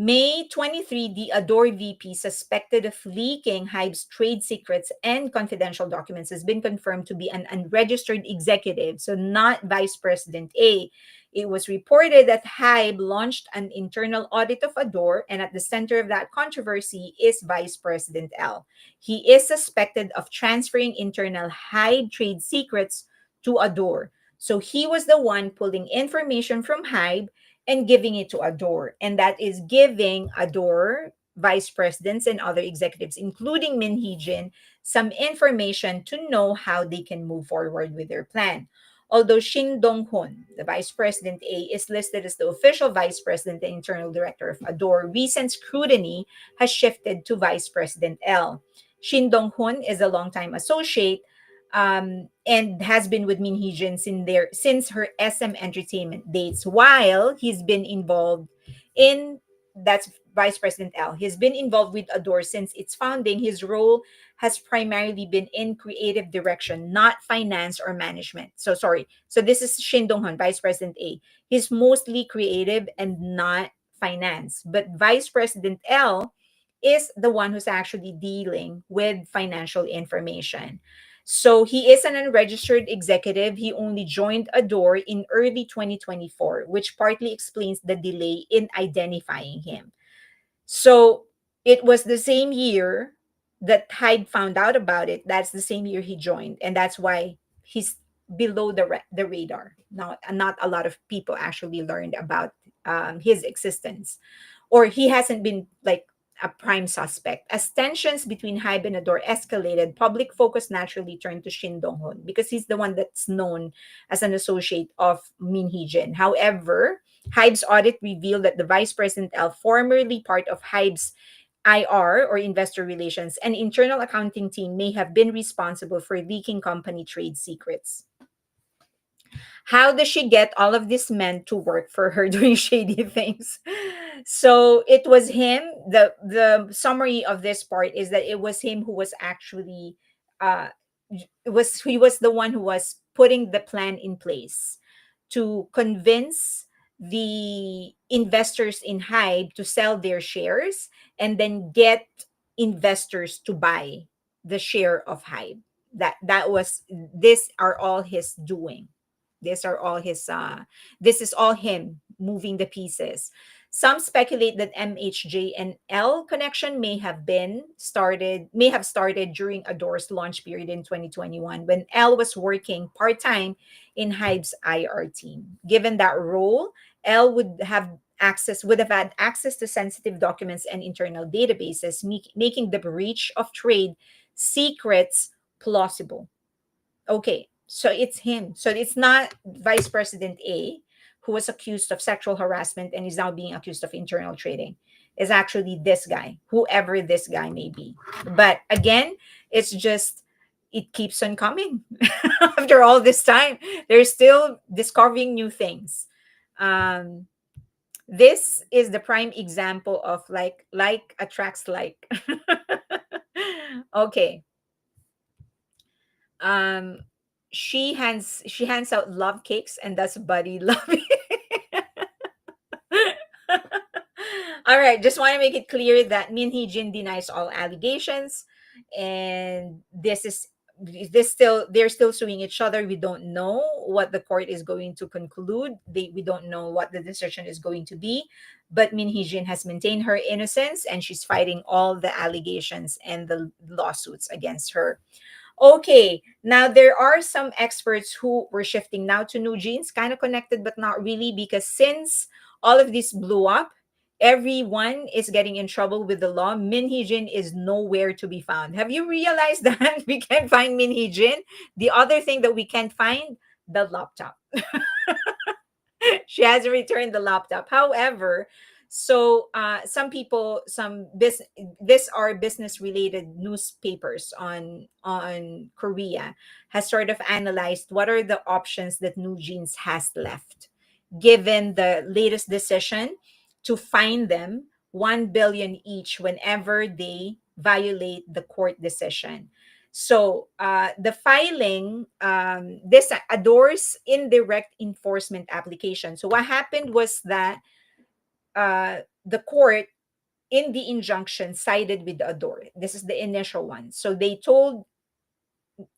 May 23, the Adore VP suspected of leaking HYBE's trade secrets and confidential documents has been confirmed to be an unregistered executive, so not Vice President A. It was reported that HYBE launched an internal audit of Adore, and at the center of that controversy is Vice President L. He is suspected of transferring internal HYBE trade secrets to Adore. So he was the one pulling information from HYBE and giving it to Adore. And that is giving Adore vice presidents and other executives, including Min Hee-jin, some information to know how they can move forward with their plan. Although Shin Dong-hoon, the vice president A, is listed as the official vice president and internal director of Adore, recent scrutiny has shifted to vice president L. Shin Dong-hoon is a longtime associate and has been with Min Hee-jin since her SM Entertainment dates, while he's been involved in That's Vice President L. He's been involved with Adore since its founding. His role has primarily been in creative direction, not finance or management. So sorry. So this is Shin Dong-hun, Vice President A. He's mostly creative and not finance. But Vice President L is the one who's actually dealing with financial information. So he is an unregistered executive. He only joined Adore in early 2024, which partly explains the delay in identifying him. So it was the same year that Hyde found out about it. That's the same year he joined, and that's why he's below the radar. Not a lot of people actually learned about his existence, or he hasn't been like a prime suspect. As tensions between Hybe and Adore escalated, public focus naturally turned to Shin Dong-hoon because he's the one that's known as an associate of Min Hee-jin. However, Hybe's audit revealed that the vice president L, formerly part of Hybe's IR or investor relations and internal accounting team, may have been responsible for leaking company trade secrets. How does she get all of these men to work for her doing shady things? So it was him. The summary of this part is that it was him who was actually he was the one who was putting the plan in place to convince the investors in Hybe to sell their shares and then get investors to buy the share of Hybe. That was these are all his doing. These are all his this is all him moving the pieces. Some speculate that MHJ and L connection may have started during Adore's launch period in 2021 when L was working part-time in Hybe's IR team. Given that role, L would have had access to sensitive documents and internal databases, making the breach of trade secrets plausible. Okay, so it's him. So it's not Vice President A who was accused of sexual harassment and is now being accused of internal trading. Is actually this guy, whoever this guy may be. But again, it's just it keeps on coming. After all this time, they're still discovering new things. Um, this is the prime example of like attracts like. Okay. um she hands out love cakes and does buddy love. All right, just want to make it clear that Min Hee-jin denies all allegations, and this still they're still suing each other. We don't know what the court is going to conclude. We don't know what the decision is going to be, but Min Hee-jin has maintained her innocence and she's fighting all the allegations and the lawsuits against her. Okay, now there are some experts who were shifting now to new jeans, kind of connected, but not really, because since all of this blew up, everyone is getting in trouble with the law. Min Hee-jin is nowhere to be found. Have you realized that we can't find Min Hee-jin? The other thing that we can't find, the laptop. She has returned the laptop. However, so some people, this are business related newspapers on Korea has sort of analyzed what are the options that New Jeans has left, given the latest decision to fine them 1 billion each whenever they violate the court decision. So the filing, this adores indirect enforcement application. So what happened was that the court in the injunction sided with the Adore. This is the initial one. So they told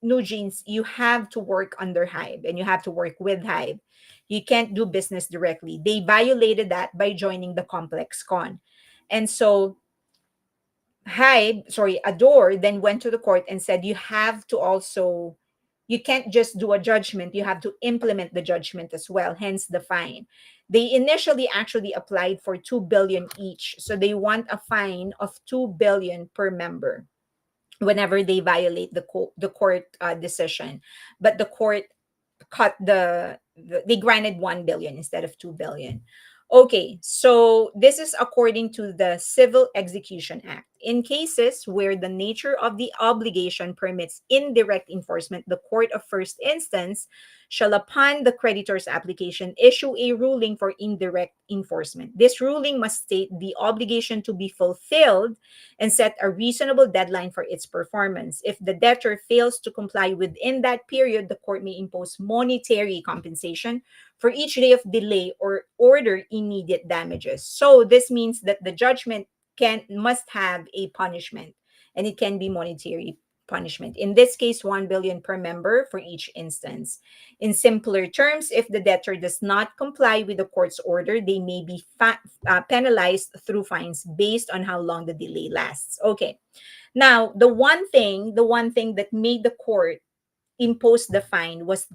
New Jeans, you have to work under Hybe and you have to work with Hybe. You can't do business directly. They violated that by joining the complex con. And so Adore then went to the court and said, you can't just do a judgment, you have to implement the judgment as well, hence the fine. They initially actually applied for 2 billion each. So they want a fine of 2 billion per member whenever they violate the court decision. But the court cut they granted 1 billion instead of 2 billion. Okay, so this is according to the Civil Execution Act. In cases where the nature of the obligation permits indirect enforcement, the court of first instance shall, upon the creditor's application, issue a ruling for indirect enforcement. This ruling must state the obligation to be fulfilled and set a reasonable deadline for its performance. If the debtor fails to comply within that period, the court may impose monetary compensation for each day of delay or order immediate damages. So this means that the judgment can must have a punishment, and it can be monetary punishment. In this case, 1 billion per member for each instance. In simpler terms, if the debtor does not comply with the court's order, they may be penalized through fines based on how long the delay lasts. Okay. Now, the one thing that made the court impose the fine was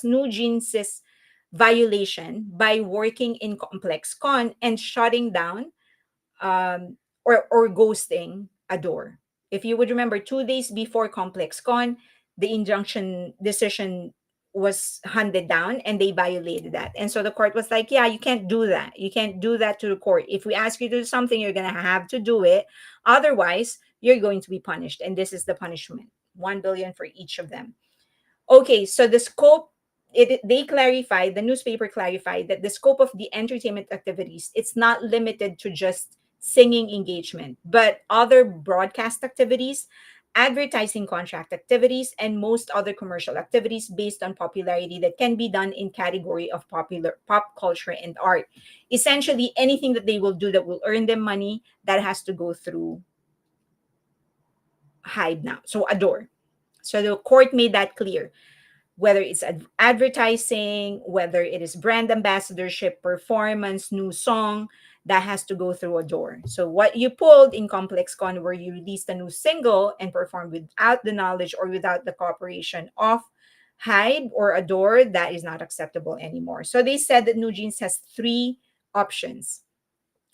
Nugent's violation by working in complex con and shutting down, or ghosting a door. If you would remember, 2 days before complex con, the injunction decision was handed down and they violated that. And so the court was like, yeah, you can't do that. You can't do that to the court. If we ask you to do something, you're going to have to do it. Otherwise, you're going to be punished. And this is the punishment, 1 billion for each of them. Okay, so the scope, the newspaper clarified that the scope of the entertainment activities, it's not limited to just singing engagement, but other broadcast activities, advertising contract activities, and most other commercial activities based on popularity that can be done in category of popular pop culture and art. Essentially, anything that they will do that will earn them money, that has to go through HYBE now. So Adore. So the court made that clear, whether it's advertising, whether it is brand ambassadorship, performance, new song, that has to go through a door. So what you pulled in Complex Con, where you released a new single and performed without the knowledge or without the cooperation of HYBE or Adore, that is not acceptable anymore. So they said that New Jeans has three options.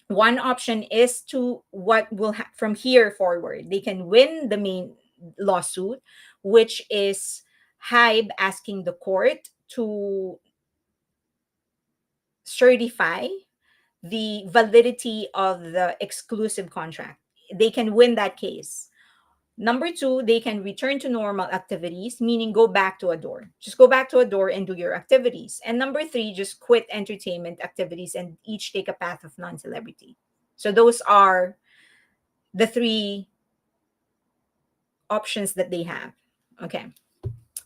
One option is to what will from here forward. They can win the main lawsuit, which is HYBE asking the court to certify the validity of the exclusive contract. They can win that case. Number two, they can return to normal activities, meaning go back to a door. Just go back to a door and do your activities. And number three, just quit entertainment activities and each take a path of non celebrity. So those are the three options that they have. Okay.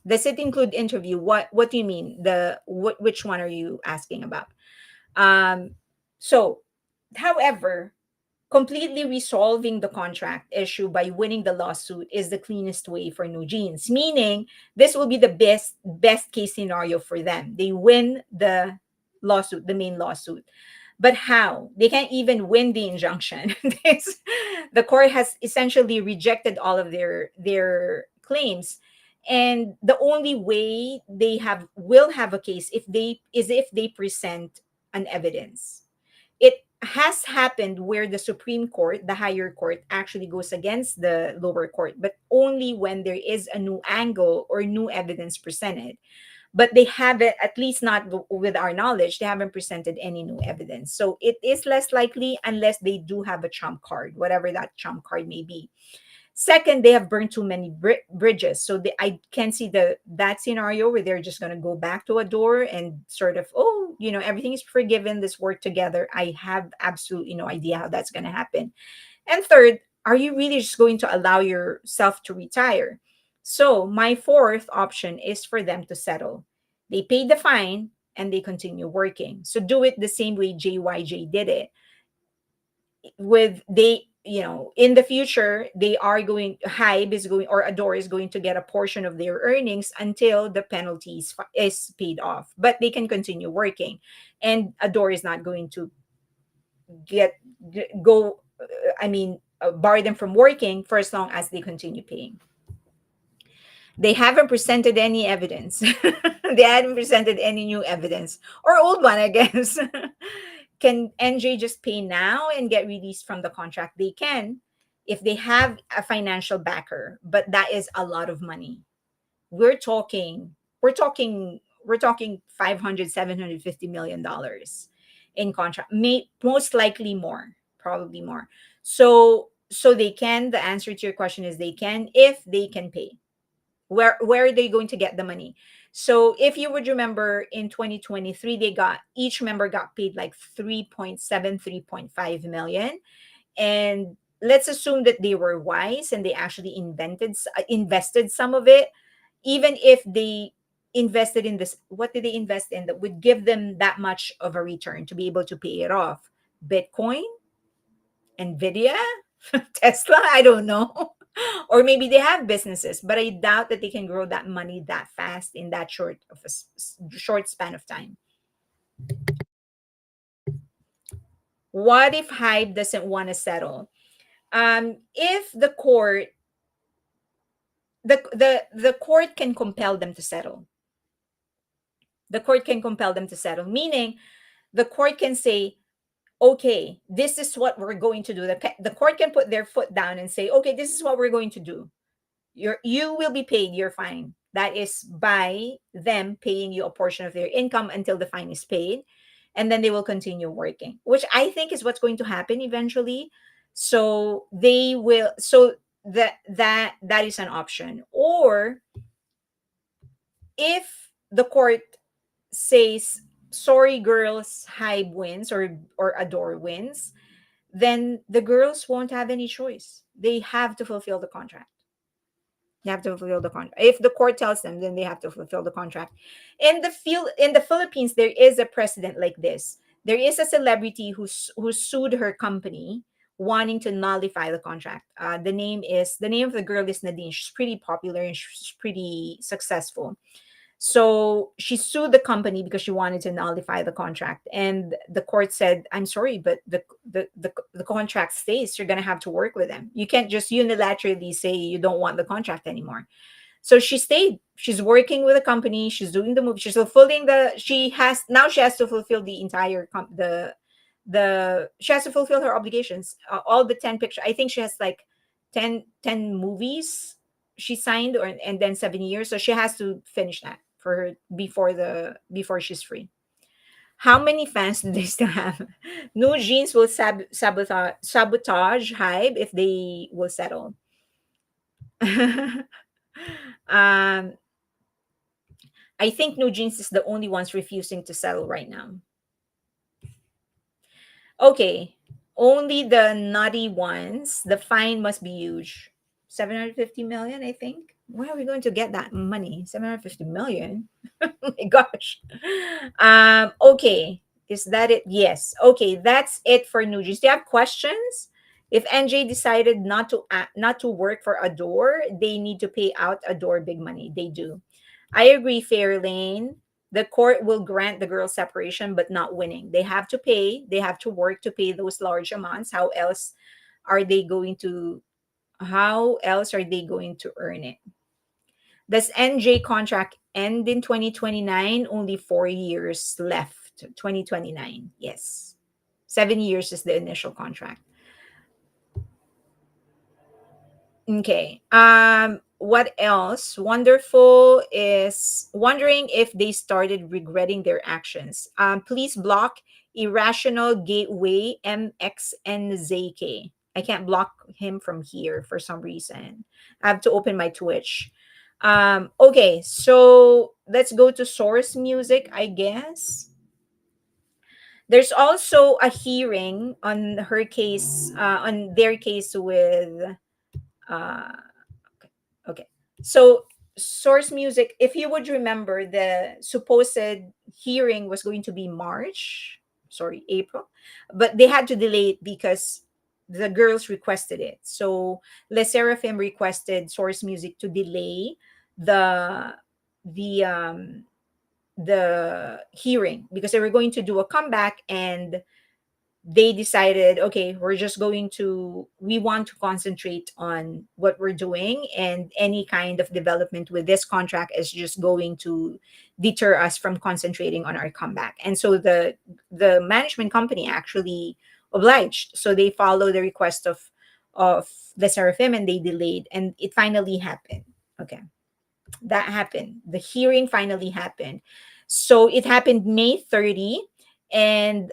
Does it include interview? What do you mean? Which one are you asking about? Um, so, however, completely resolving the contract issue by winning the lawsuit is the cleanest way for New Jeans, meaning this will be the best case scenario for them. They win the lawsuit, the main lawsuit. But how? They can't even win the injunction. The court has essentially rejected all of their claims. And the only way they will have a case if they present an evidence. It has happened where the Supreme Court, the higher court, actually goes against the lower court, but only when there is a new angle or new evidence presented. But they haven't, at least not with our knowledge, they haven't presented any new evidence. So it is less likely unless they do have a trump card, whatever that trump card may be. Second, they have burned too many bridges. So I can see that scenario where they're just going to go back to a door and sort of, oh, everything is forgiven. Let's work together. I have absolutely no idea how that's going to happen. And third, are you really just going to allow yourself to retire? So my fourth option is for them to settle. They paid the fine and they continue working. So do it the same way JYJ did it. With in the future, they are going HYBE is going, or Adore is going to get a portion of their earnings until the penalties is paid off, but they can continue working, and Adore is not going to get go I mean bar them from working for as long as they continue paying. They haven't presented any evidence. They haven't presented any new evidence or old one, I guess. Can NJ just pay now and get released from the contract? They can if they have a financial backer, but that is a lot of money. We're talking 500, 750 million dollars. in contract, may most likely more, probably more. So they can, the answer to your question is they can, if they can pay. Where are they going to get the money? So if you would remember, in 2023, they got, each member got paid like 3.7, 3.5 million. And let's assume that they were wise and they actually invested some of it. Even if they invested in this, what did they invest in that would give them that much of a return to be able to pay it off? Bitcoin, Nvidia, Tesla, I don't know. Or maybe they have businesses, but I doubt that they can grow that money that fast in that short span of time. What if Hype doesn't want to settle? If the court can compel them to settle. The court can compel them to settle, meaning the court can say, okay, this is what we're going to do. The court can put their foot down and say, okay, this is what we're going to do. You will be paid your fine. That is by them paying you a portion of their income until the fine is paid, and then they will continue working, which I think is what's going to happen eventually. So they will. So that is an option. Or if the court says, sorry girls, Hybe wins, or Adore wins, then the girls won't have any choice. They have to fulfill the contract. They have to fulfill the contract. If the court tells them, then they have to fulfill the contract. In the Philippines, there is a precedent like this. There is a celebrity who sued her company, wanting to nullify the contract. The name of the girl is Nadine. She's pretty popular and she's pretty successful. So she sued the company because she wanted to nullify the contract. And the court said, I'm sorry, but the contract stays. You're going to have to work with them. You can't just unilaterally say you don't want the contract anymore. So she stayed. She's working with the company. She's doing the movie. She's fulfilling she has to fulfill the entire, she has to fulfill her obligations. All the 10 pictures. I think she has like 10 movies she signed, and then 7 years. So she has to finish that for her before she's free. How many fans do they still have? New Jeans will sabotage Hybe if they will settle. um, I think New Jeans is the only ones refusing to settle right now. Okay, only the naughty ones. The fine must be huge. 750 million, I think. Where are we going to get that money? 750 million? Oh my gosh. Okay. Is that it? Yes. Okay, that's it for Nugis. Do you have questions? If NJ decided not to work for Adore, they need to pay out Adore big money. They do. I agree, Fairlane. The court will grant the girl separation, but not winning. They have to pay. They have to work to pay those large amounts. Are they going to? How else are they going to earn it? Does NJ contract end in 2029? Only 4 years left. 2029. Yes. 7 years is the initial contract. Okay. What else? Wonderful is wondering if they started regretting their actions. Please block Irrational Gateway MXNZK. I can't block him from here for some reason. I have to open my Twitch. Okay, so let's go to source music, I guess. There's also a hearing on her case, on their case with uh okay. So source music, if you would remember, the supposed hearing was going to be April, but they had to delay it because the girls requested it. So Le Seraphim requested source music to delay the the um the hearing because they were going to do a comeback, and they decided, okay, we want to concentrate on what we're doing, and any kind of development with this contract is just going to deter us from concentrating on our comeback. And so the management company actually obliged, so they followed the request of the Seraphim, and they delayed, and it finally happened. Okay, that happened. The hearing finally happened. So it happened May 30. and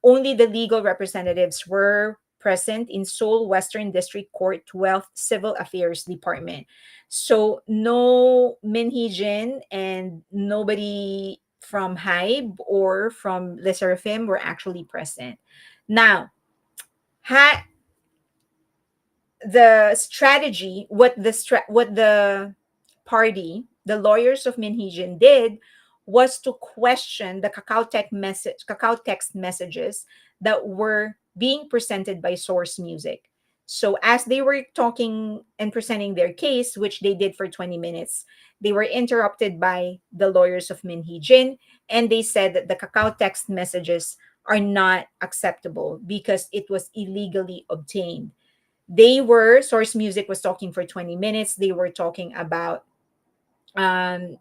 only the legal representatives were present in Seoul Western District Court 12th Civil Affairs Department. So no Min Hee-jin and nobody from HYBE or from Le Sserafim were actually present. Now, ha- the strategy, what the party, the lawyers of Min Hee-jin did was to question the Kakao text messages that were being presented by Source Music. So as they were talking and presenting their case, which they did for 20 minutes, they were interrupted by the lawyers of Min Hee-jin, and they said that the Kakao text messages are not acceptable because it was illegally obtained. Source Music was talking for 20 minutes. They were talking about they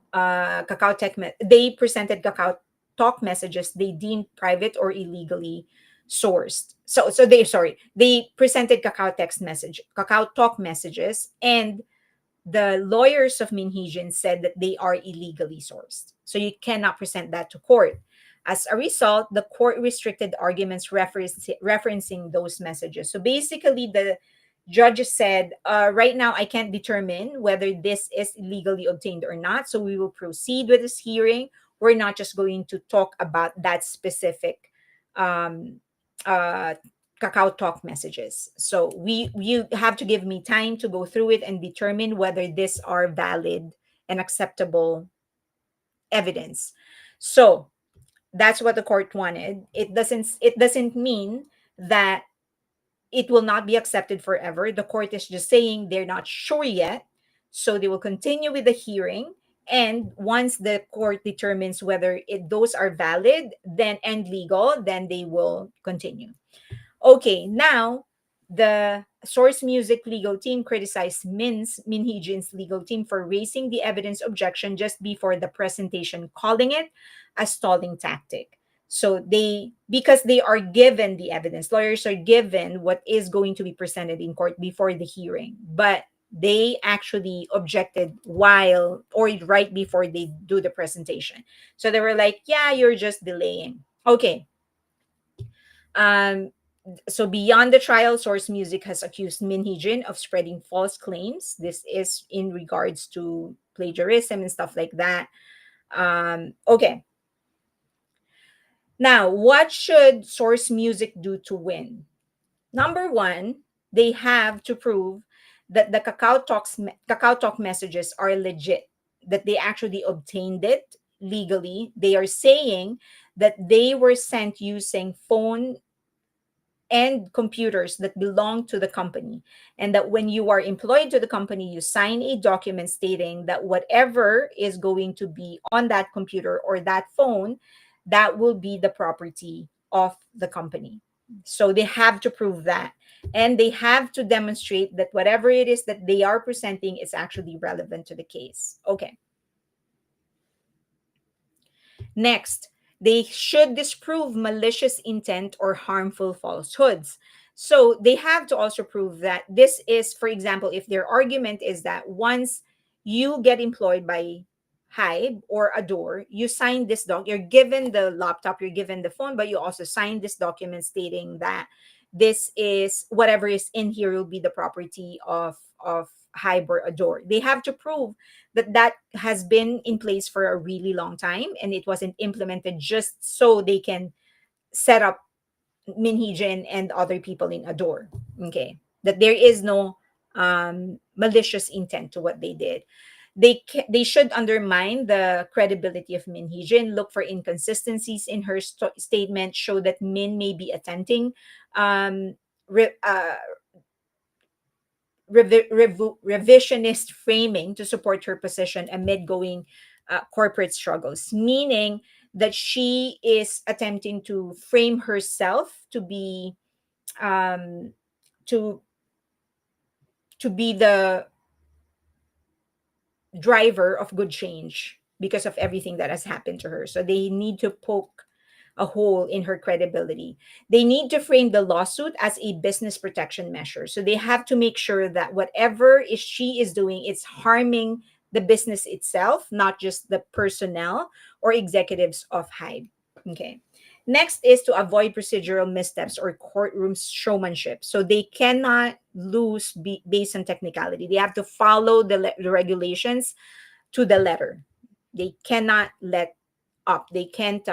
presented Kakao Talk messages they deemed private or illegally sourced. So they presented Kakao Talk messages, and the lawyers of Min Hee-jin said that they are illegally sourced. So you cannot present that to court. As a result, the court restricted arguments referencing those messages. So basically, the judge said, right now, I can't determine whether this is illegally obtained or not. So we will proceed with this hearing. We're not just going to talk about that specific um, uh, Kakao Talk messages. So you have to give me time to go through it and determine whether these are valid and acceptable evidence. So that's what the court wanted. It doesn't mean that it will not be accepted forever. The court is just saying they're not sure yet. So they will continue with the hearing. And once the court determines whether those are valid then and legal, then they will continue. Okay, now the Source Music legal team criticized Min Hee-jin's legal team for raising the evidence objection just before the presentation, calling it a stalling tactic. So because they are given the evidence, lawyers are given what is going to be presented in court before the hearing, but they actually objected while or right before they do the presentation. So they were like, yeah, you're just delaying. Okay. Um, so beyond the trial, Source Music has accused Min Hee-jin of spreading false claims. This is in regards to plagiarism and stuff like that. Okay. Now, what should Source Music do to win? Number one, they have to prove that the Kakao Talk messages are legit, that they actually obtained it legally. They are saying that they were sent using phone and computers that belong to the company, and that when you are employed to the company, you sign a document stating that whatever is going to be on that computer or that phone, that will be the property of the company. So they have to prove that, and they have to demonstrate that whatever it is that they are presenting is actually relevant to the case. Okay. Next, they should disprove malicious intent or harmful falsehoods. So they have to also prove that this is, for example, if their argument is that once you get employed by HYBE or Adore, you sign this you're given the laptop, you're given the phone, but you also sign this document stating that this is whatever is in here will be the property of HYBE or Adore. They have to prove that that has been in place for a really long time and it wasn't implemented just so they can set up Min Hee-jin and other people in Adore. Okay, that there is no malicious intent to what they did. They should undermine the credibility of Min Hee-jin, look for inconsistencies in her statement, show that Min may be attempting um, re- uh, revisionist framing to support her position amid going corporate struggles, meaning that she is attempting to frame herself to be um, to the driver of good change because of everything that has happened to her. So they need to poke a hole in her credibility. They need to frame the lawsuit as a business protection measure. So they have to make sure that whatever she is doing, it's harming the business itself, not just the personnel or executives of HYBE. Okay. Next is to avoid procedural missteps or courtroom showmanship. So they cannot lose based on technicality. They have to follow the regulations to the letter. They cannot let up. They can't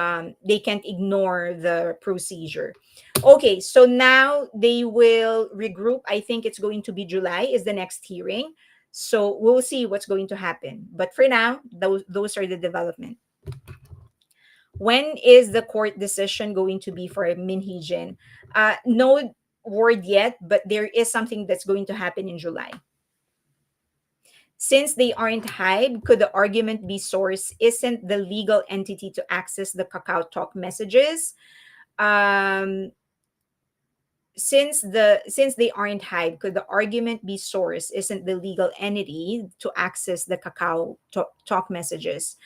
ignore the procedure. Okay, so now they will regroup. I think it's going to be July is the next hearing. So we'll see what's going to happen. But for now, those are the development. When is the court decision going to be for Min Hee-jin? No word yet, but there is something that's going to happen in July. Since they aren't HYBE, could the argument be Source isn't the legal entity to access the Kakao Talk messages? Um, since they aren't HYBE, could the argument be Source isn't the legal entity to access the Talk messages?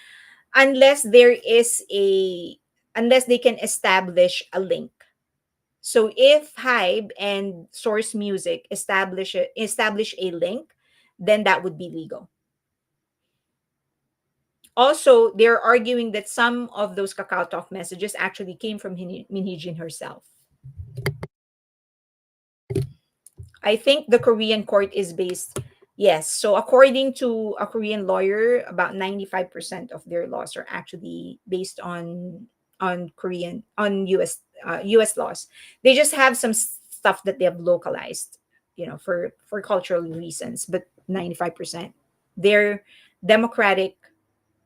Unless there is a unless they can establish a link. So if HYBE and Source Music establish a link, then that would be legal. Also, they're arguing that some of those Kakao Talk messages actually came from Min Hee-jin herself. I think the Korean court is based. Yes. So according to a Korean lawyer, about 95% of their laws are actually based on US laws. They just have some stuff that they have localized, for cultural reasons, but 95%. Their democratic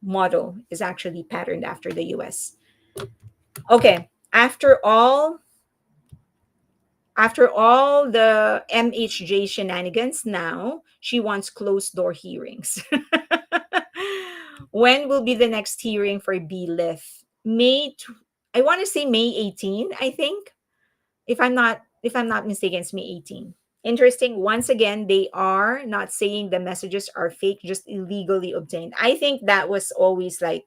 model is actually patterned after the US. Okay. After all the MHJ shenanigans, now she wants closed door hearings. When will be the next hearing for BLIF? I want to say May 18, I think. If I'm not mistaken, it's May 18. Interesting. Once again, they are not saying the messages are fake, just illegally obtained. I think that was always a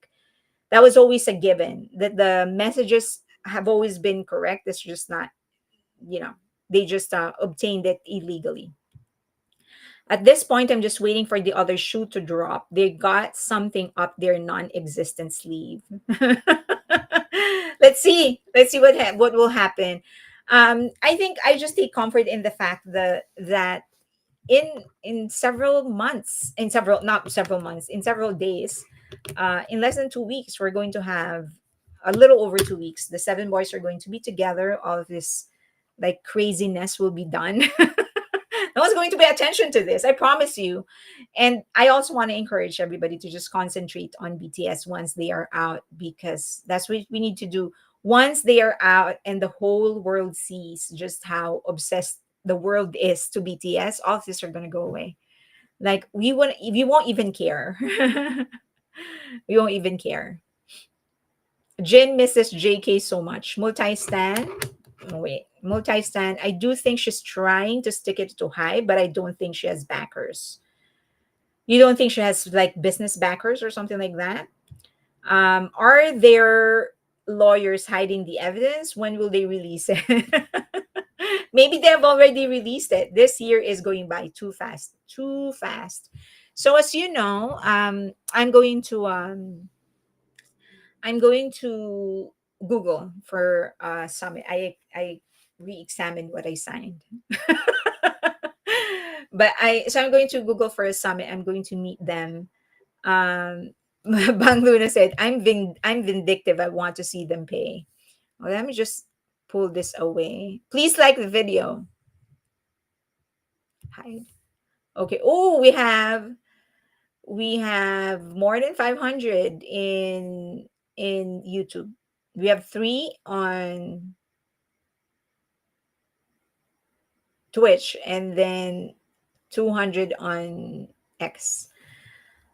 given, that the messages have always been correct. It's just not, you know, they just obtained it illegally. At this point, I'm just waiting for the other shoe to drop. They got something up their non-existent sleeve. Let's see what will happen. I think I just take comfort in the fact that in several months, in several not several months, in several days, in less than 2 weeks, we're going to have a little over 2 weeks. The seven boys are going to be together. All of this like craziness will be done. No one's going to pay attention to this, I promise you. And I also want to encourage everybody to just concentrate on BTS once they are out, because that's what we need to do. Once they are out and the whole world sees just how obsessed the world is to BTS, all of this are going to go away. Like we won't even care. We won't even care. Jin misses JK so much. Multi-stan. Oh, wait, multi-stan. I do think she's trying to stick it to high, but I don't think she has backers. You don't think she has like business backers or something like that? Are there lawyers hiding the evidence? When will they release it? Maybe they have already released it. This year is going by too fast, too fast. So as you know, I'm going to Google for summit. I re-examined what I signed. I'm going to Google for a summit. I'm going to meet them. Bang Luna said, I'm vindictive. I want to see them pay. Well, let me just pull this away. Please like the video. Hide. Okay. Oh, we have more than 500 in YouTube. We have 3 on Twitch and then 200 on X.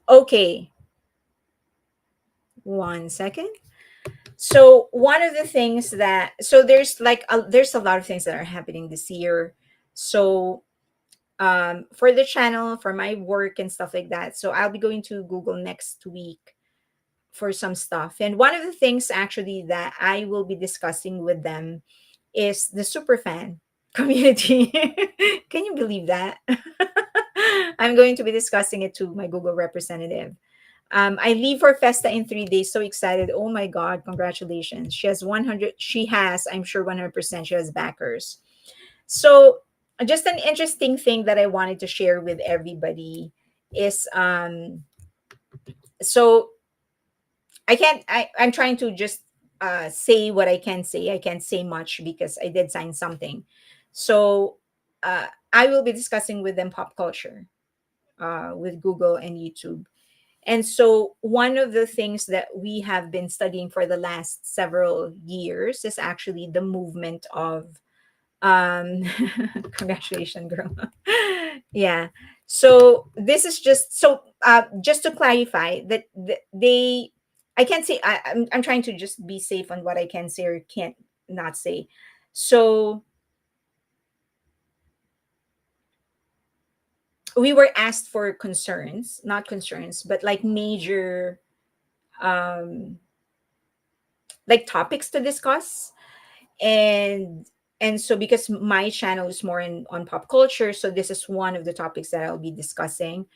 Okay. 1 second. So one of the things that there's a lot of things that are happening this year. So for the channel, for my work and stuff like that. So I'll be going to Google next week for some stuff. And one of the things actually that I will be discussing with them is the superfan community. Can you believe that? I'm going to be discussing it to my Google representative. I leave for Festa in 3 days. So excited. Oh my God. Congratulations. She has 100. She has, I'm sure 100% she has backers. So just an interesting thing that I wanted to share with everybody is so I'm trying to just say what I can say. I can't say much because I did sign something. So I will be discussing with them pop culture with Google and YouTube. And so one of the things that we have been studying for the last several years is actually the movement of um congratulations, girl. Yeah. So this is just so just to clarify that they I can't say I'm trying to just be safe on what I can say or can't not say. So we were asked for concerns, not concerns, but like major um like topics to discuss. And and so because my channel is more on pop culture, so this is one of the topics that I'll be discussing,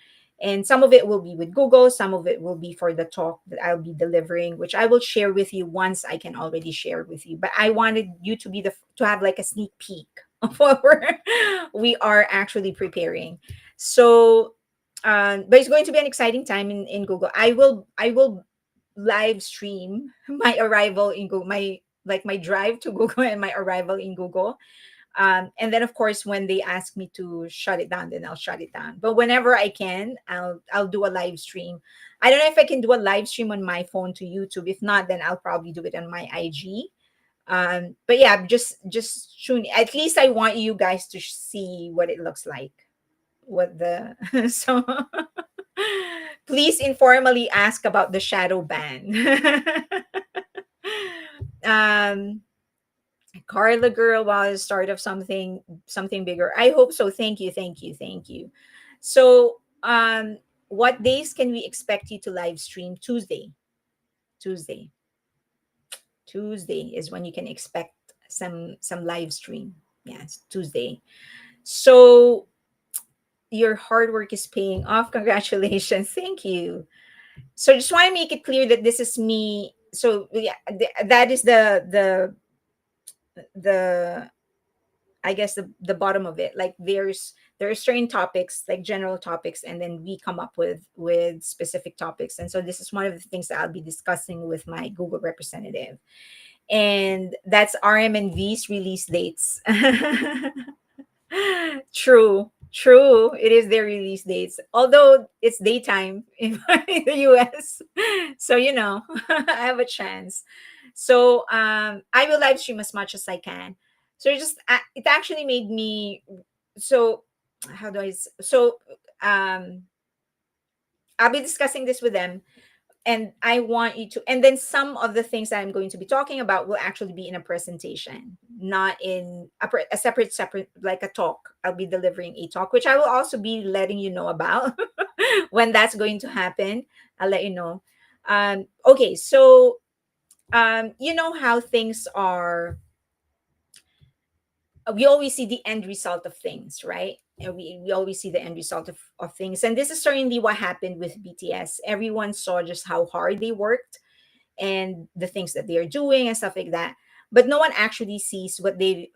and some of it will be with Google, some of it will be for the talk that I'll be delivering, which I will share with you once I can already share with you. But I wanted you to be to have like a sneak peek of what we are actually preparing. So but it's going to be an exciting time in Google. I will live stream my arrival in Google, my like my drive to Google and my arrival in Google. And then of course when they ask me to shut it down, then I'll shut it down. But whenever I can, I'll do a live stream. I don't know if I can do a live stream on my phone to YouTube. If not, then I'll probably do it on my IG. But yeah, just tune. At least I want you guys to see what it looks like. What the so please informally ask about the shadow ban. um Carla girl, while the start of something bigger. I hope so. Thank you, thank you, thank you. So what days can we expect you to live stream? Tuesday Tuesday is when you can expect some live stream. Yes, Tuesday. So your hard work is paying off. Congratulations. Thank you. So just want to make it clear that this is me. So yeah, that is the I guess the bottom of it. Like there are certain topics, like general topics, and then we come up with specific topics. And so this is one of the things that I'll be discussing with my Google representative. And that's RM and V's release dates. True, true. It is their release dates, although it's daytime in the US. So I have a chance. So I will live stream as much as I can. So it actually made me so how do so um I'll be discussing this with them, and I want you to, and then some of the things that I'm going to be talking about will actually be in a presentation, not in a separate like a talk. I'll be delivering a talk, which I will also be letting you know about when that's going to happen. I'll let you know. Okay, so you know how things are. We always see the end result of things, right? And we always see the end result of things. And this is certainly what happened with BTS. Everyone saw just how hard they worked and the things that they are doing and stuff like that, but no one actually sees what they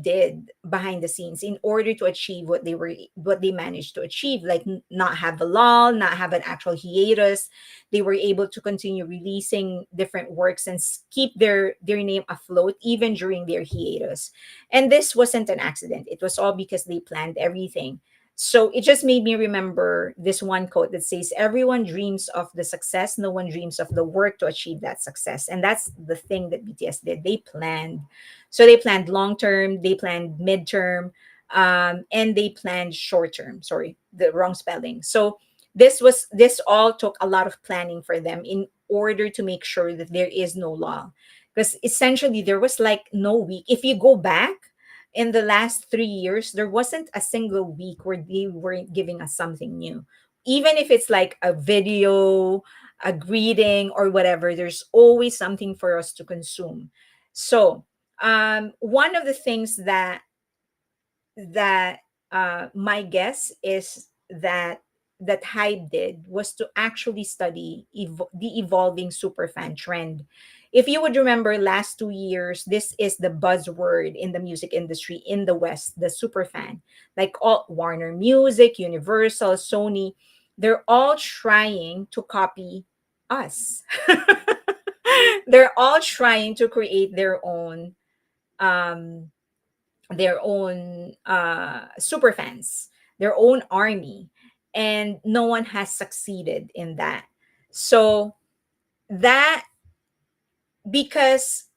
did behind the scenes in order to achieve what they managed to achieve, like not have a lull, not have an actual hiatus. They were able to continue releasing different works and keep their name afloat even during their hiatus. And this wasn't an accident. It was all because they planned everything. So it just made me remember this one quote that says, everyone dreams of the success, no one dreams of the work to achieve that success. And that's the thing that BTS did. They planned. So they planned long term, they planned midterm, and they planned short term. Sorry, the wrong spelling. So this all took a lot of planning for them in order to make sure that there is no lull. Because essentially there was like no week. If you go back, in the last 3 years, there wasn't a single week where they weren't giving us something new. Even if it's like a video, a greeting, or whatever, there's always something for us to consume. So, one of the things that my guess is that that HYBE did was to actually study the evolving superfan trend. If you would remember last 2 years, this is the buzzword in the music industry in the West, the superfan. Like all Warner Music, Universal, Sony, they're all trying to copy us. They're all trying to create um their own super fans, their own army, and no one has succeeded in that. So that because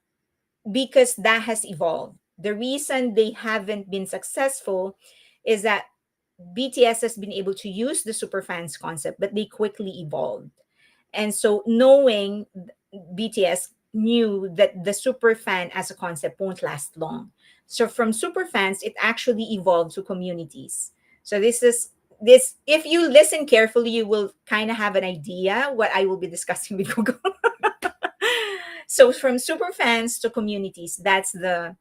that has evolved. The reason they haven't been successful is that BTS has been able to use the super fans concept, but they quickly evolved. And so knowing BTS knew that the super fan as a concept won't last long. So from super fans, it actually evolved to communities. So this if you listen carefully, you will kind of have an idea what I will be discussing with Google. So from super fans to communities, that's the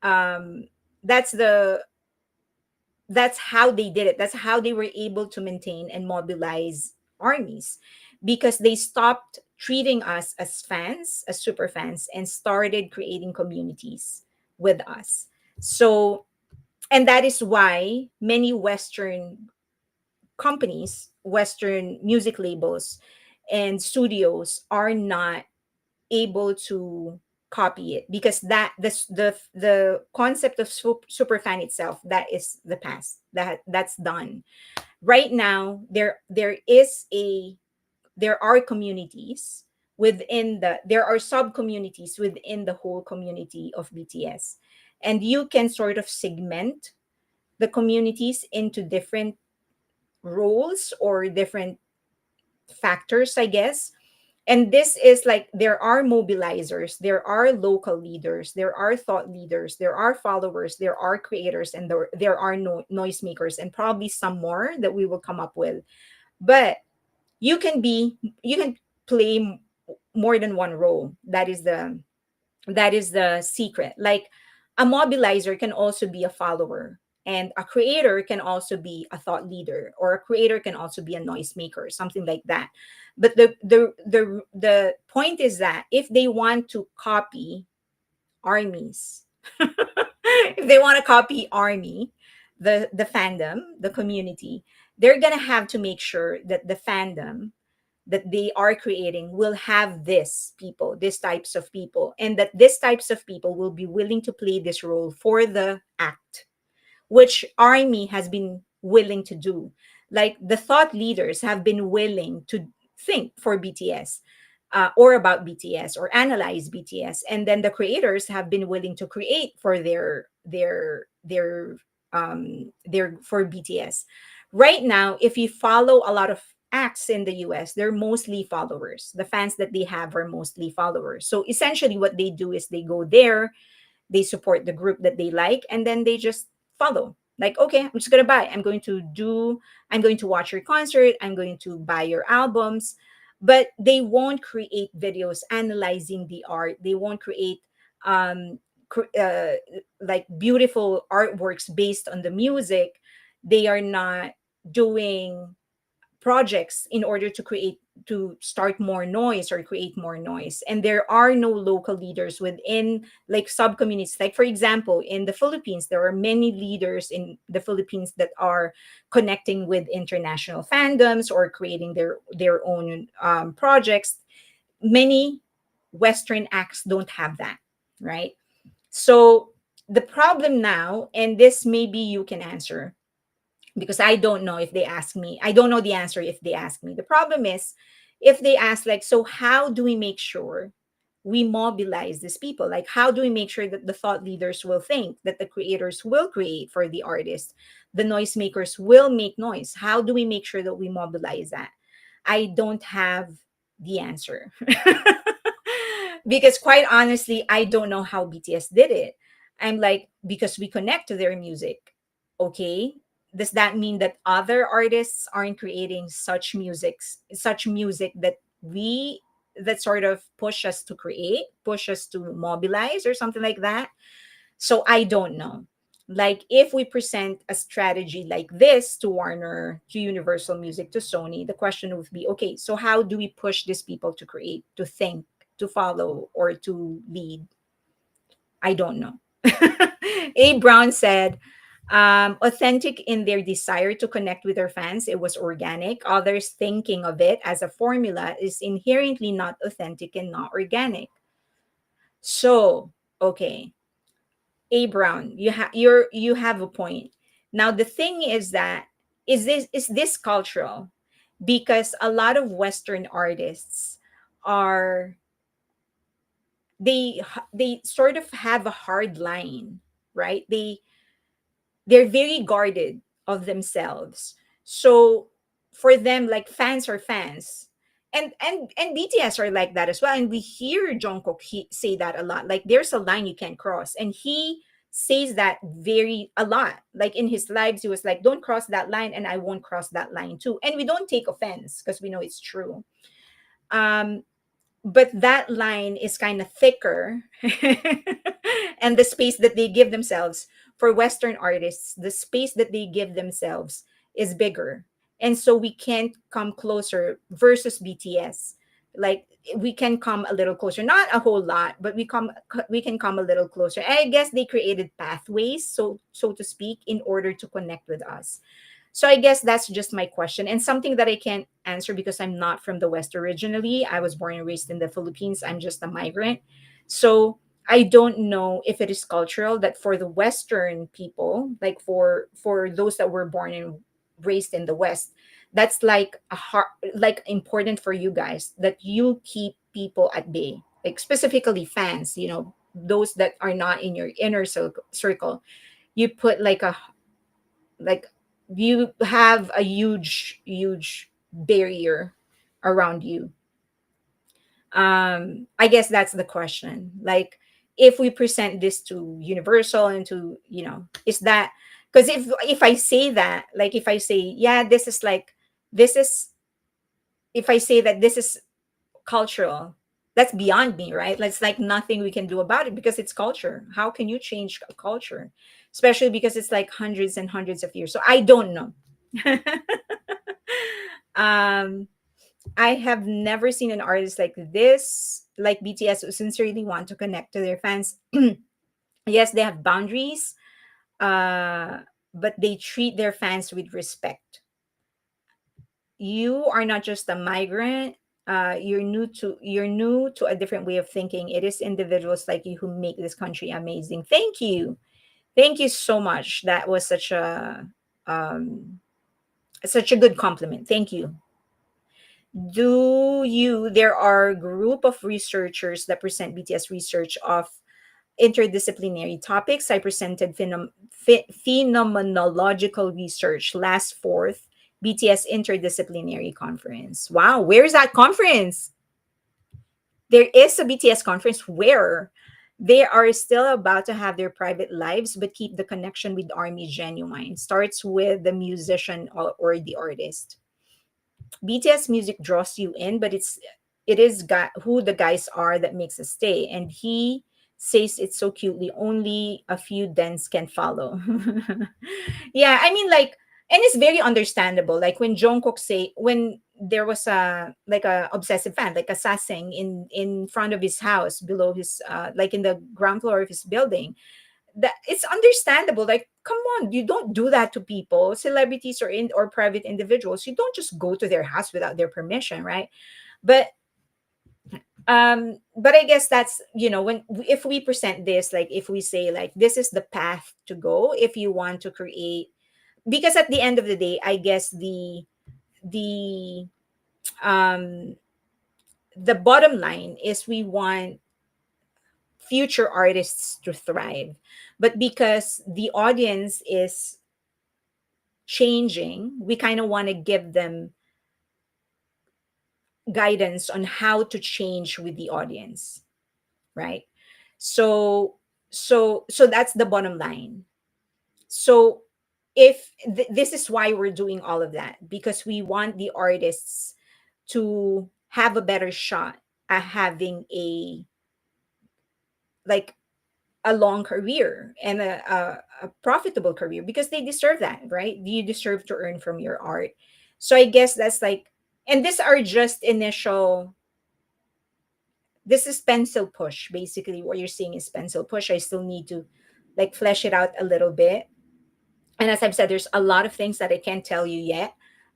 um that's the that's how they did it. That's how they were able to maintain and mobilize armies, because they stopped treating us as fans, as super fans, and started creating communities with us. So, and that is why many Western companies, Western music labels, and studios are not able to copy it, because that the concept of super fan itself, that is the past, that's done. Right now there are communities within there are sub communities within the whole community of BTS, and you can sort of segment the communities into different roles or different factors, I guess. And this is like, there are mobilizers, there are local leaders, there are thought leaders, there are followers, there are creators, and there are noisemakers, and probably some more that we will come up with. But you can play more than one role. That is the secret. Like, a mobilizer can also be a follower, and a creator can also be a thought leader, or a creator can also be a noisemaker, something like that. But the point is that if they want to copy armies, if they want to copy army, the fandom, the community, they're gonna have to make sure that the fandom that they are creating will have these types of people, and that these types of people will be willing to play this role for the act, which Army has been willing to do. Like, the thought leaders have been willing to think for BTS, or about BTS, or analyze BTS, and then the creators have been willing to create for their for BTS. Right now, if you follow a lot of acts in the US, they're mostly followers. The fans that they have are mostly followers. So essentially, what they do is they go there, they support the group that they like, and then they just follow. Like, okay, I'm just gonna buy, I'm going to watch your concert, I'm going to buy your albums. But they won't create videos analyzing the art, they won't create um like beautiful artworks based on the music. They are not doing projects in order to start more noise or create more noise. And there are no local leaders within, like, sub communities. Like, for example, in the Philippines, there are many leaders in the Philippines that are connecting with international fandoms or creating their own projects. Many Western acts don't have that, right? So the problem now, and this maybe you can answer, because I don't know if they ask me. I don't know the answer if they ask me. The problem is, if they ask, like, so how do we make sure we mobilize these people? Like, how do we make sure that the thought leaders will think, that the creators will create for the artist, the noisemakers will make noise? How do we make sure that we mobilize that? I don't have the answer. Because quite honestly, I don't know how BTS did it. I'm like, because we connect to their music. Okay, does that mean that other artists aren't creating such music that we that sort of push us to mobilize, or something like that? So I don't know. Like if we present a strategy like this to Warner, to Universal Music, to Sony, the question would be, okay, so how do we push these people to create, to think, to follow, or to lead? I don't know. A. Brown said, authentic in their desire to connect with their fans, it was organic. Others thinking of it as a formula is inherently not authentic and not organic. So, okay, A. Brown, you have a point. Now the thing is that is this cultural? Because a lot of Western artists are they sort of have a hard line, right? They're very guarded of themselves. So for them, like fans are fans. And BTS are like that as well. And we hear Jungkook say that a lot. Like there's a line you can't cross. And he says that very a lot. Like in his lives, he was like, don't cross that line, and I won't cross that line too. And we don't take offense because we know it's true. Um, but that line is kind of thicker. And the space that they give themselves for Western artists, the space that they give themselves is bigger, and so we can't come closer versus BTS. Like we can come a little closer, not a whole lot, but we can come a little closer. And I guess they created pathways, so to speak, in order to connect with us. So I guess that's just my question, and something that I can't answer because I'm not from the West originally. I was born and raised in the Philippines. I'm just a migrant. So I don't know if it is cultural that for the Western people, like for those that were born and raised in the West, that's like a hard, like important for you guys that you keep people at bay, like specifically fans, those that are not in your inner circle. You put like you have a huge barrier around you. I guess that's the question. Like if we present this to Universal and to, is that, because if I say that, like if I say, yeah, this is if I say that this is cultural, that's beyond me, right? That's like nothing we can do about it because it's culture. How can you change a culture, especially because it's like hundreds and hundreds of years? So I don't know. um I have never seen an artist like this, like BTS, who sincerely want to connect to their fans. Yes, they have boundaries, uh but they treat their fans with respect. You are not just a migrant. You're new to a different way of thinking. It is individuals like you who make this country amazing. Thank you so much. That was such a good compliment. Thank you. There are a group of researchers that present BTS research of interdisciplinary topics. I presented phenomenological research last fourth BTS interdisciplinary conference. Wow, where's that conference? There is a BTS conference where they are still about to have their private lives but keep the connection with army genuine. Starts with the musician or the artist. BTS music draws you in, but who the guys are that makes us stay. And he says it so cutely, only a few dents can follow. Yeah, I mean, like, and it's very understandable. Like when there was a obsessive fan, like a sassing in front of his house, below his like in the ground floor of his building, that it's understandable. Like come on, you don't do that to people, celebrities or private individuals. You don't just go to their house without their permission, right? But I guess that's, when if we present this, like if we say like this is the path to go if you want to create, because at the end of the day, I guess the um the bottom line is we want future artists to thrive, but because the audience is changing, we kind of want to give them guidance on how to change with the audience, right? So so that's the bottom line. So if this is why we're doing all of that, because we want the artists to have a better shot at having a like a long career and a profitable career, because they deserve that, right? You deserve to earn from your art. So I guess that's like, and these are just initial, this is pencil push. Basically what you're seeing is pencil push. I still need to like flesh it out a little bit. And as I've said, there's a lot of things that I can't tell you yet.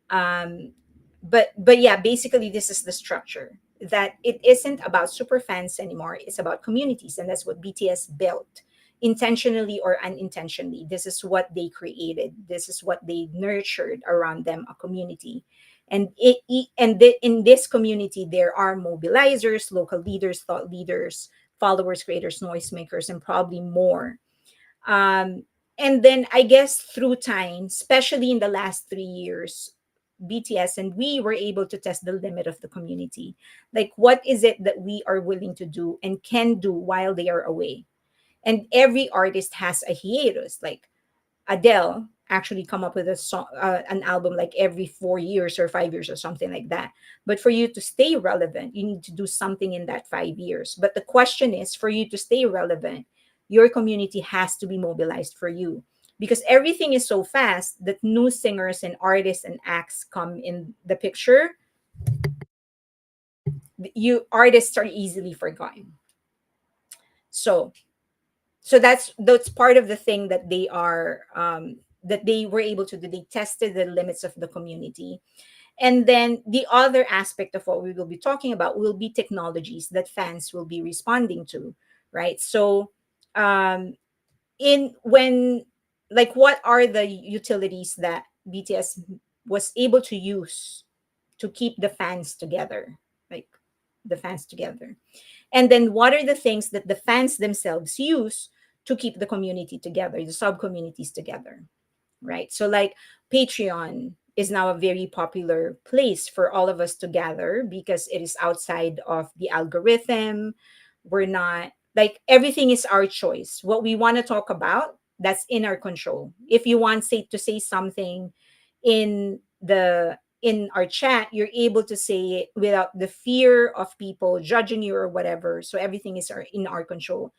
Um, but yeah, basically this is the structure, that it isn't about super fans anymore. It's about communities, and that's what BTS built, intentionally or unintentionally. This is what they created. This is what they nurtured around them, a community. And in this community, there are mobilizers, local leaders, thought leaders, followers, creators, noisemakers, and probably more. Um, and then I guess through time, especially in the last 3 years, BTS and we were able to test the limit of the community. Like, what is it that we are willing to do and can do while they are away? And every artist has a hiatus. Like, Adele actually come up with a song, an album like every 4 years or 5 years or something like that. But for you to stay relevant, you need to do something in that 5 years. But the question is, for you to stay relevant, your community has to be mobilized for you, because everything is so fast that new singers and artists and acts come in the picture. You artists are easily forgotten. So that's part of the thing that they are that they were able to do. They tested the limits of the community. And then the other aspect of what we will be talking about will be technologies that fans will be responding to, right? So um in when like, what are the utilities that BTS was able to use to keep the fans together, like the fans together? And then what are the things that the fans themselves use to keep the community together, the sub communities together, right? So, like, Patreon is now a very popular place for all of us to gather because it is outside of the algorithm. We're not like, everything is our choice. What we want to talk about, that's in our control. If you want to say something in our chat, you're able to say it without the fear of people judging you or whatever. So everything is in our control,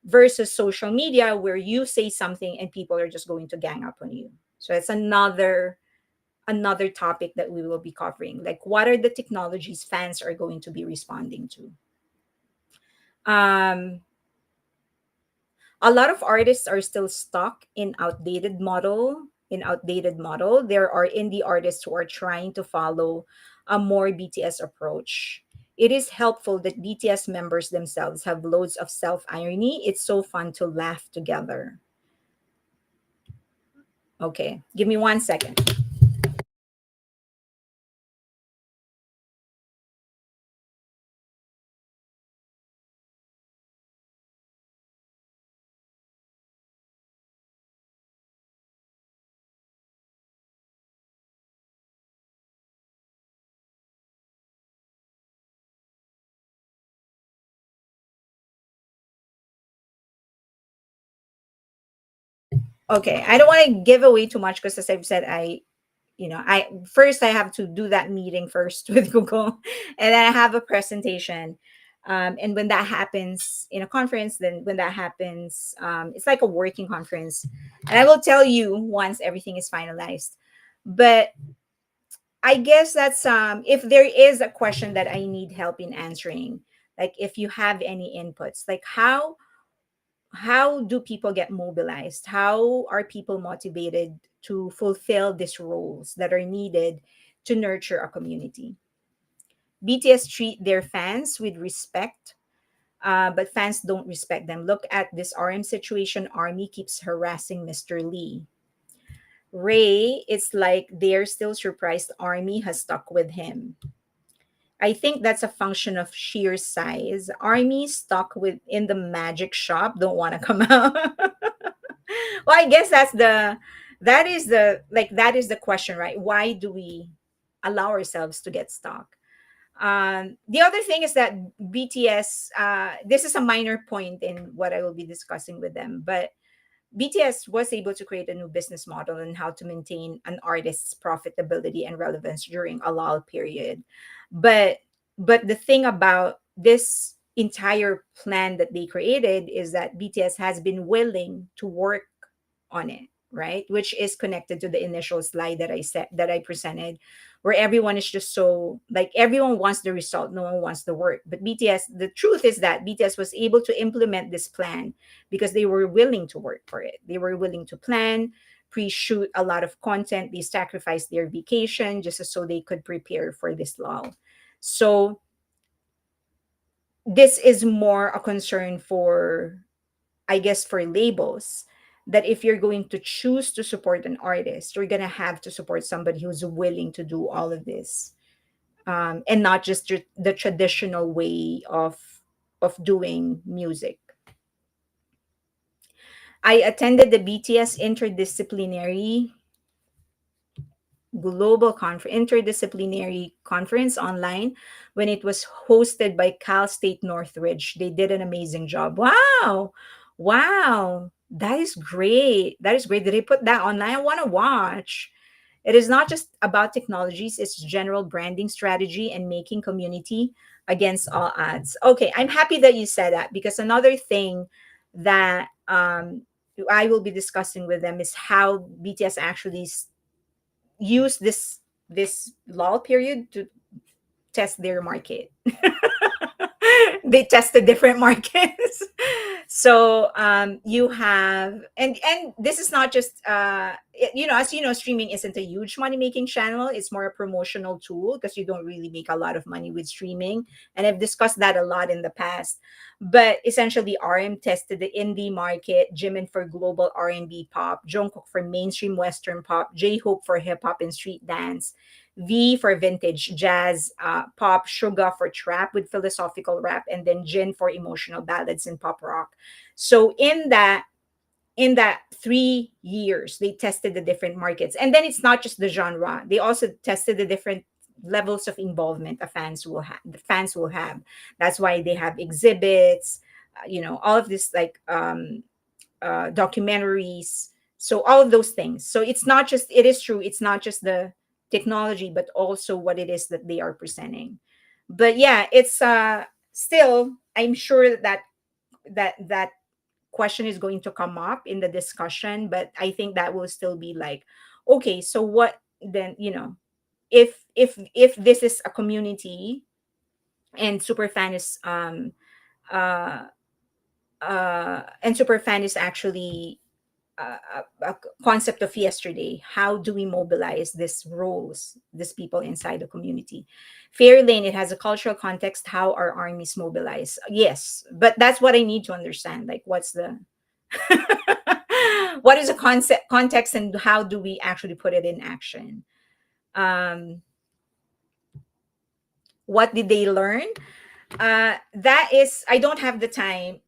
versus social media where you say something and people are just going to gang up on you. So it's another topic that we will be covering. Like, what are the technologies fans are going to be responding to? Um, a lot of artists are still stuck in outdated model. There are indie artists who are trying to follow a more BTS approach. It is helpful that BTS members themselves have loads of self irony. It's so fun to laugh together. Okay, give me 1 second. Okay, I don't want to give away too much because, as I've said, I first I have to do that meeting first with Google, and then I have a presentation. And when that happens in a conference, then when that happens, it's like a working conference, and I will tell you once everything is finalized. But I guess that's if there is a question that I need help in answering, like if you have any inputs, like how do people get mobilized? How are people motivated to fulfill these roles that are needed to nurture a community? BTS treat their fans with respect, but fans don't respect them. Look at this RM situation. Army keeps harassing Mr. Lee. Ray, it's like they're still surprised Army has stuck with him. I think that's a function of sheer size. Army stuck within the magic shop, don't want to come out. Well, I guess that is the question, right? Why do we allow ourselves to get stuck? The other thing is that BTS, this is a minor point in what I will be discussing with them, but BTS was able to create a new business model on how to maintain an artist's profitability and relevance during a lull period. But but the thing about this entire plan that they created is that BTS has been willing to work on it, right? Which is connected to the initial slide that I said that I presented, where everyone is just so like everyone wants the result, no one wants the work. But BTS, the truth is that BTS was able to implement this plan because they were willing to work for it. They were willing to plan, pre-shoot a lot of content. They sacrificed their vacation just so they could prepare for this lull. So this is more a concern for, I guess, for labels, that if you're going to choose to support an artist, you're going to have to support somebody who's willing to do all of this, and not just the traditional way of doing music. I attended the BTS interdisciplinary interdisciplinary conference online when it was hosted by Cal State Northridge. They did an amazing job. Wow. Wow. That is great. That is great. Did they put that online? I want to watch. It is not just about technologies, it's general branding strategy and making community against all odds. Okay, I'm happy that you said that, because another thing that I will be discussing with them is how BTS actually use this lull period to test their market. They tested different markets. So you have, and this is not just as you know, streaming isn't a huge money making channel. It's more a promotional tool because you don't really make a lot of money with streaming, and I've discussed that a lot in the past. But essentially, RM tested the indie market, Jimin for global R&B pop, Jungkook for mainstream Western pop, J-Hope for hip hop and street dance, V for vintage jazz, pop, Suga for trap with philosophical rap, and then Jin for emotional ballads and pop rock. So in that 3 years, they tested the different markets, and then it's not just the genre. They also tested the different levels of involvement the fans will have. That's why they have exhibits, all of this, like documentaries, so all of those things. So it is true, it's not just the technology, but also what it is that they are presenting. But yeah, it's still, I'm sure that question is going to come up in the discussion, but I think that will still be like, okay, so what then, if this is a community and superfan is uh and superfan is actually a concept of yesterday. How do we mobilize these roles, these people inside the community? Fairlane, it has a cultural context. How are armies mobilized? Yes, but that's what I need to understand. Like, what's the what is the context, and how do we actually put it in action? Um, what did they learn? That is, I don't have the time.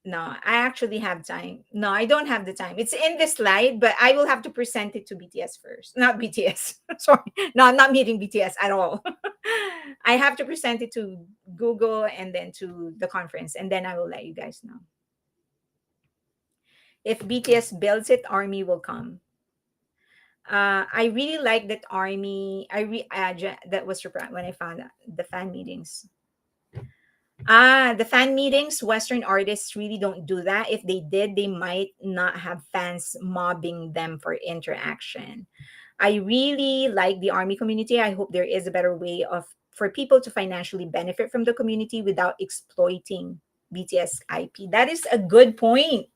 No, I actually have time. No, I don't have the time. It's in this slide, but I will have to present it to BTS first. Not BTS. Sorry. No, I'm not meeting BTS at all. I have to present it to Google and then to the conference, and then I will let you guys know. If BTS builds it, Army will come. I really like that Army. That was surprised when I found out the fan meetings. The fan meetings, Western artists really don't do that. If they did, they might not have fans mobbing them for interaction. I really like the army community. I hope there is a better way of for people to financially benefit from the community without exploiting BTS IP. That is a good point,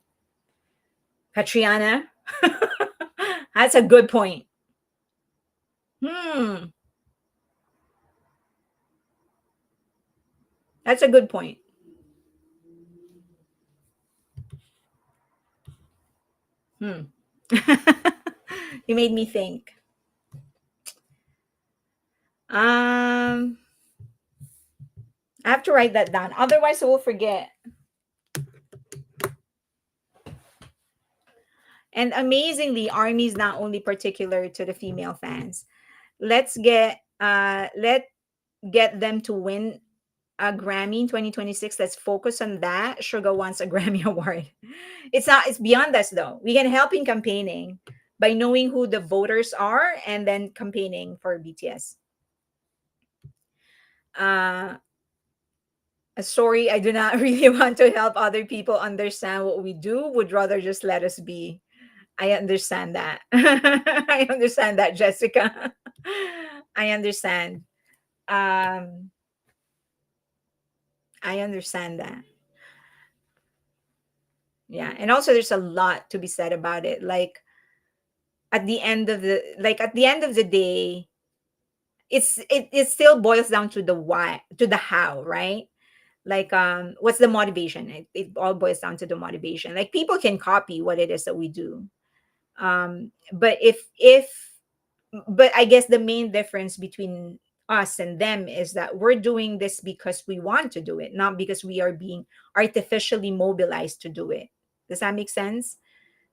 Katriana. That's a good point. Hmm, that's a good point. Hmm. You made me think. Um, I have to write that down. Otherwise, I will forget. And amazingly, Army is not only particular to the female fans. Let get them to win a Grammy in 2026. Let's focus on that. Sugar wants a Grammy award. It's beyond us though. We can help in campaigning by knowing who the voters are and then campaigning for BTS. Uh Sorry, I do not really want to help other people understand what we do. Would rather just let us be. I understand that. I understand that, Jessica. I understand. Um, I understand that. Yeah, and also there's a lot to be said about it. Like at the end of the day, it still boils down to the why, to the how, right? Like what's the motivation? It all boils down to the motivation. Like people can copy what it is that we do. But if but I guess the main difference between us and them is that we're doing this because we want to do it, not because we are being artificially mobilized to do it. Does that make sense?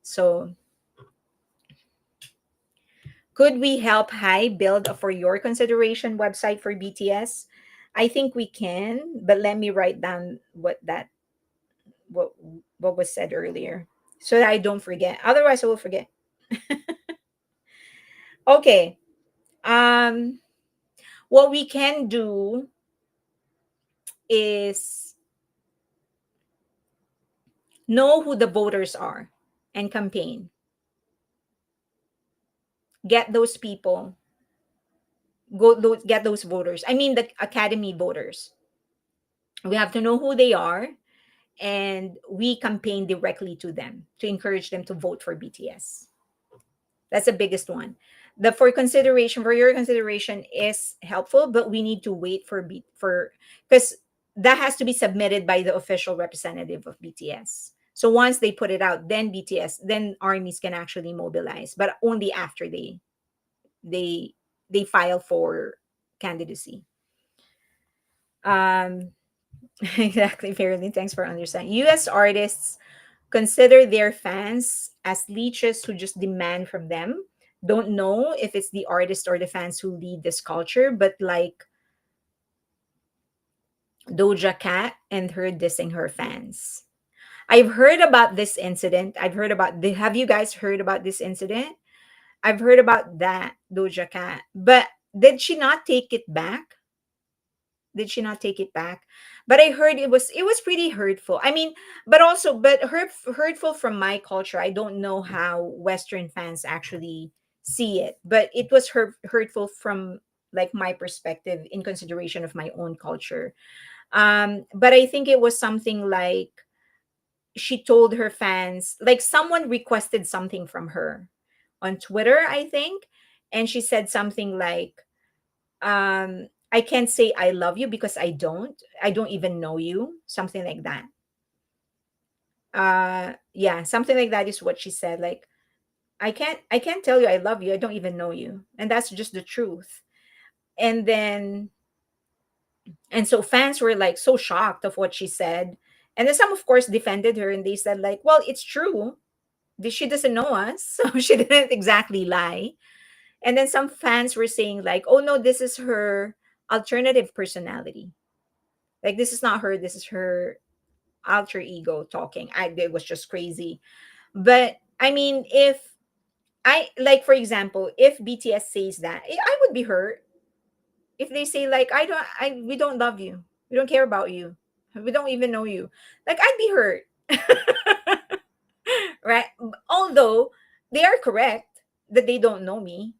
So, could we help Hi build a for your consideration website for BTS? I think we can, but let me write down what what was said earlier so that I don't forget. Otherwise, I will forget. Okay. Um, what we can do is know who the voters are and campaign. Get those people. Get those voters. I mean the academy voters. We have to know who they are, and we campaign directly to them to encourage them to vote for BTS. That's the biggest one. The for your consideration is helpful, but we need to wait for because that has to be submitted by the official representative of BTS. So once they put it out, then BTS, then armies can actually mobilize, but only after they they file for candidacy. Um, exactly, Fairly. Thanks for understanding. U.S. artists consider their fans as leeches who just demand from them. Don't know if it's the artist or the fans who lead this culture, but like Doja Cat and her dissing her fans. I've heard about this incident. Have you guys heard about this incident? I've heard about that Doja Cat, but did she not take it back? Did she not take it back? But I heard it was pretty hurtful. I mean, hurtful from my culture. I don't know how Western fans actually see it, but it was hurtful from like my perspective in consideration of my own culture. But I think it was something like she told her fans, like someone requested something from her on Twitter, I think, and she said something like, I can't say I love you because I don't even know you, something like that. Yeah, something like that is what she said. Like, I can't tell you I love you, I don't even know you, and that's just the truth. And then and so fans were like so shocked of what she said, and then some of course defended her, and they said like, well, it's true. She doesn't know us, so she didn't exactly lie. And then some fans were saying like, oh no, this is her alternative personality. Like this is not her, this is her alter ego talking. It was just crazy. But I mean, if I like, for example, if BTS says that, I would be hurt. If they say like, we don't love you, we don't care about you, we don't even know you, like I'd be hurt. Right? Although they are correct that they don't know me,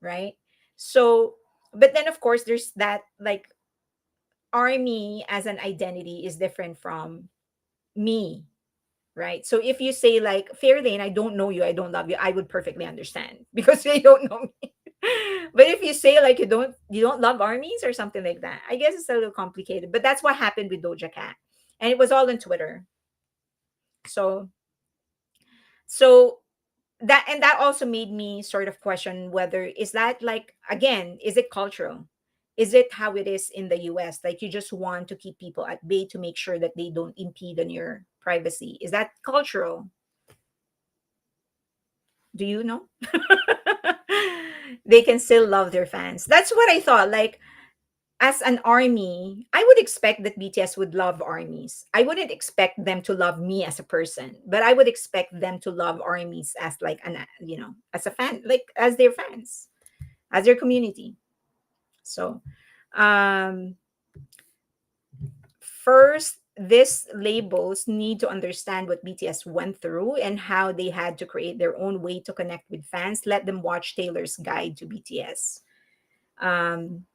right? So, but then of course there's that like army as an identity is different from me, right? So if you say like, Fairlane, I don't know you, I don't love you, I would perfectly understand because they don't know me. But if you say like you don't love armies or something like that, I guess it's a little complicated. But that's what happened with Doja Cat, and it was all on Twitter. So so that also made me sort of question whether is that like, again, is it cultural? Is it how it is in the US? Like you just want to keep people at bay to make sure that they don't impede on your privacy. Is that cultural? Do you know? They can still love their fans. That's what I thought. Like, as an army, I would expect that BTS would love armies. I wouldn't expect them to love me as a person, but I would expect them to love armies as like as a fan, like as their fans, as their community. So, um, first, these labels need to understand what BTS went through and how they had to create their own way to connect with fans. Let them watch Taylor's Guide to BTS. Um,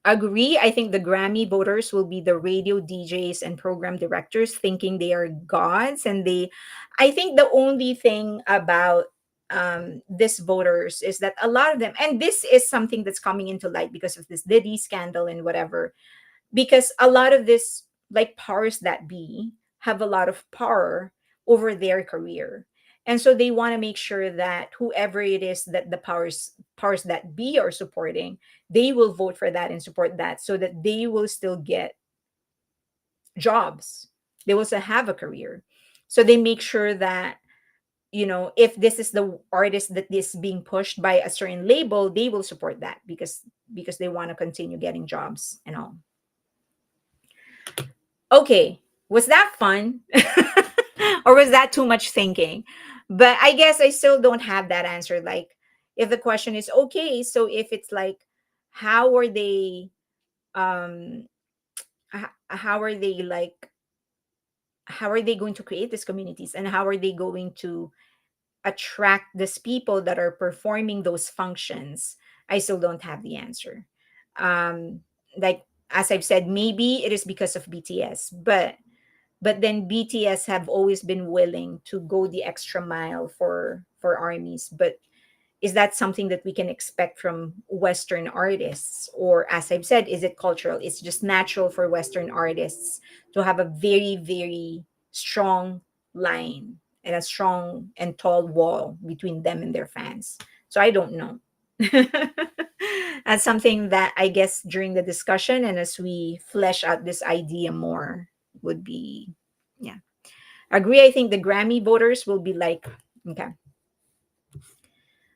Agree. I think the Grammy voters will be the radio DJs and program directors thinking they are gods. And I think the only thing about this voters is that a lot of them, and this is something that's coming into light because of this Diddy scandal and whatever, because a lot of this, like powers that be, have a lot of power over their career, and so they want to make sure that whoever it is that the powers that be are supporting, they will vote for that and support that so that they will still get jobs, they will still have a career. So they make sure that, if this is the artist that is being pushed by a certain label, they will support that because they want to continue getting jobs and all. Okay, was that fun? Or was that too much thinking? But I guess I still don't have that answer. Like, if the question is okay, so if it's like, how are they, um, how are they like, how are they going to create these communities and how are they going to attract these people that are performing those functions? I still don't have the answer. Like, as I've said, maybe it is because of BTS, but then BTS have always been willing to go the extra mile for armies. But is that something that we can expect from Western artists? Or, as I've said, is it cultural? It's just natural for Western artists to have a very, very strong line and a strong and tall wall between them and their fans. So I don't know. That's something that I guess during the discussion and as we flesh out this idea more would be, yeah. Agree. I think the Grammy voters will be like, okay.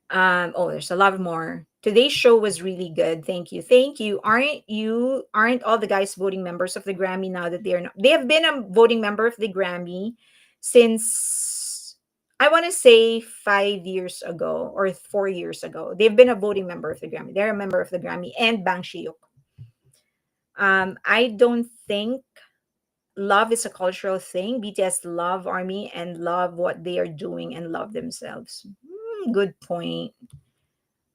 Oh, there's a lot more. Today's show was really good. Thank you. Thank you. Aren't all the guys voting members of the Grammy now that they're not? They have been a voting member of the Grammy since, I want to say, 5 years ago or 4 years ago. They've been a voting member of the Grammy. They're a member of the Grammy and Bang Shiuk. I don't think love is a cultural thing. BTS love Army and love what they are doing and love themselves. Good point.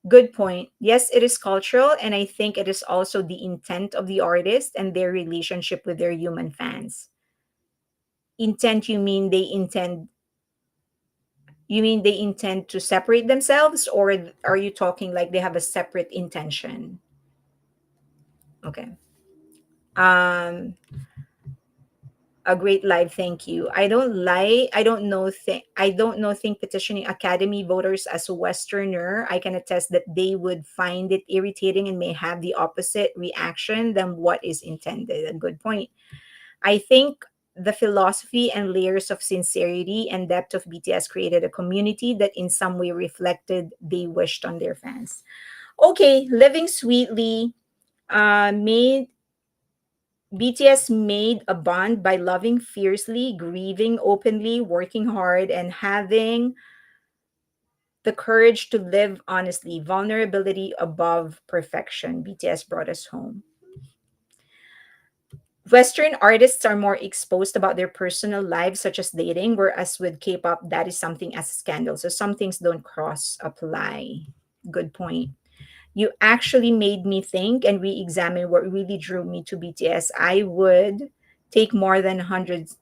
Good point. Yes, it is cultural, and I think it is also the intent of the artist and their relationship with their human fans. Intent, you mean they intend to separate themselves, or are you talking like they have a separate intention? Okay. Um a great live, thank you. I don't know think petitioning Academy voters as a Westerner, I can attest that they would find it irritating and may have the opposite reaction than what is intended. A good point. I think the philosophy and layers of sincerity and depth of BTS created a community that in some way reflected they wished on their fans. Okay, living sweetly, made BTS made a bond by loving fiercely, grieving openly, working hard, and having the courage to live honestly. Vulnerability above perfection. BTS brought us home. Western artists are more exposed about their personal lives, such as dating, whereas with K pop, that is something as a scandal. So some things don't cross apply. Good point. You actually made me think and re-examine what really drew me to BTS. I would take more than hundreds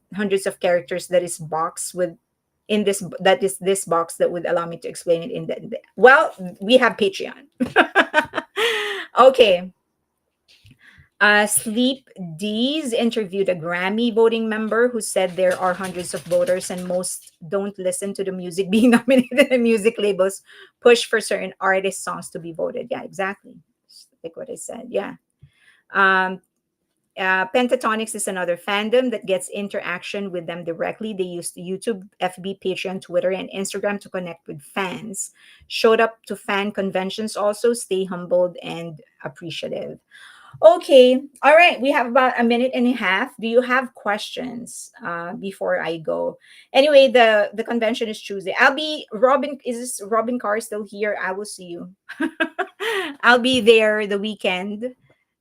of characters that is box with in this that is this box that would allow me to explain it in the well, we have Patreon. Okay. Sleep D's interviewed a Grammy voting member who said there are hundreds of voters and most don't listen to the music being nominated and music labels push for certain artist songs to be voted. Yeah, exactly. Just like what I said. Yeah. Um, Pentatonics is another fandom that gets interaction with them directly. They used YouTube, FB, Patreon, Twitter, and Instagram to connect with fans. Showed up to fan conventions also, stay humbled and appreciative. Okay. All right. We have about a minute and a half. Do you have questions before I go? Anyway, the convention is Tuesday. I'll be Robin. Is this Robin Carr still here? I will see you. I'll be there the weekend.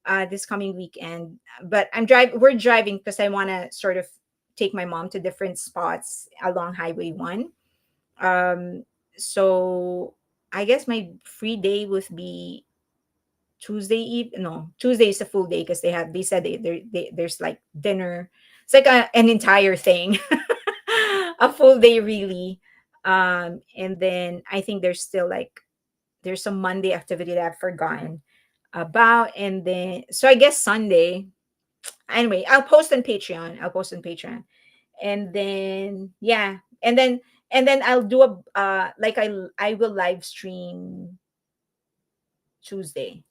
this coming weekend. But we're driving because I want to sort of take my mom to different spots along Highway 1. Um, so I guess my free day would be Tuesday eve. No, Tuesday is a full day because they said there's like dinner. It's like an entire thing, a full day really. And then I think there's still like there's some Monday activity that I've forgotten about, and then so I guess Sunday. Anyway, I'll post on Patreon. I'll post on Patreon, and then yeah, and then I'll do a like I will live stream Tuesday,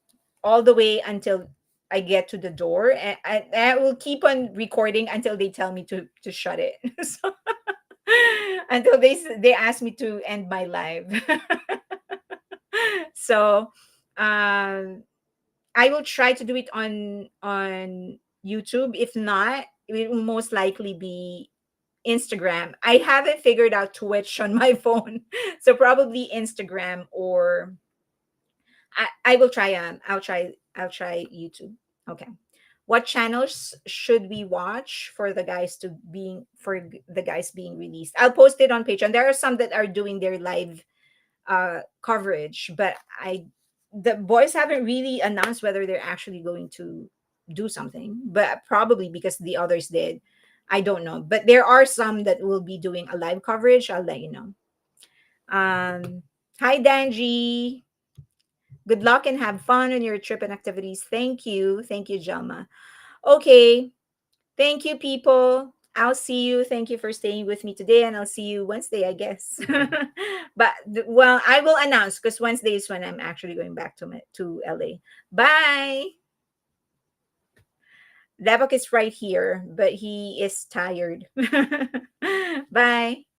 all the way until I get to the door, and I will keep on recording until they tell me to shut it. So, until they ask me to end my live. So, um, I will try to do it on YouTube. If not, it will most likely be Instagram. I haven't figured out Twitch on my phone, so probably Instagram or I will try. I'll try YouTube. Okay. What channels should we watch for the guys being released? I'll post it on Patreon. There are some that are doing their live coverage, but the boys haven't really announced whether they're actually going to do something, but probably because the others did. I don't know, but there are some that will be doing a live coverage. I'll let you know. Hi Danji, good luck and have fun on your trip and activities. Thank you Jelma. Okay, thank you, people. I'll see you. Thank you for staying with me today, and I'll see you Wednesday, I guess. But well, I will announce because Wednesday is when I'm actually going back to LA. Bye. Devok is right here, but he is tired. Bye.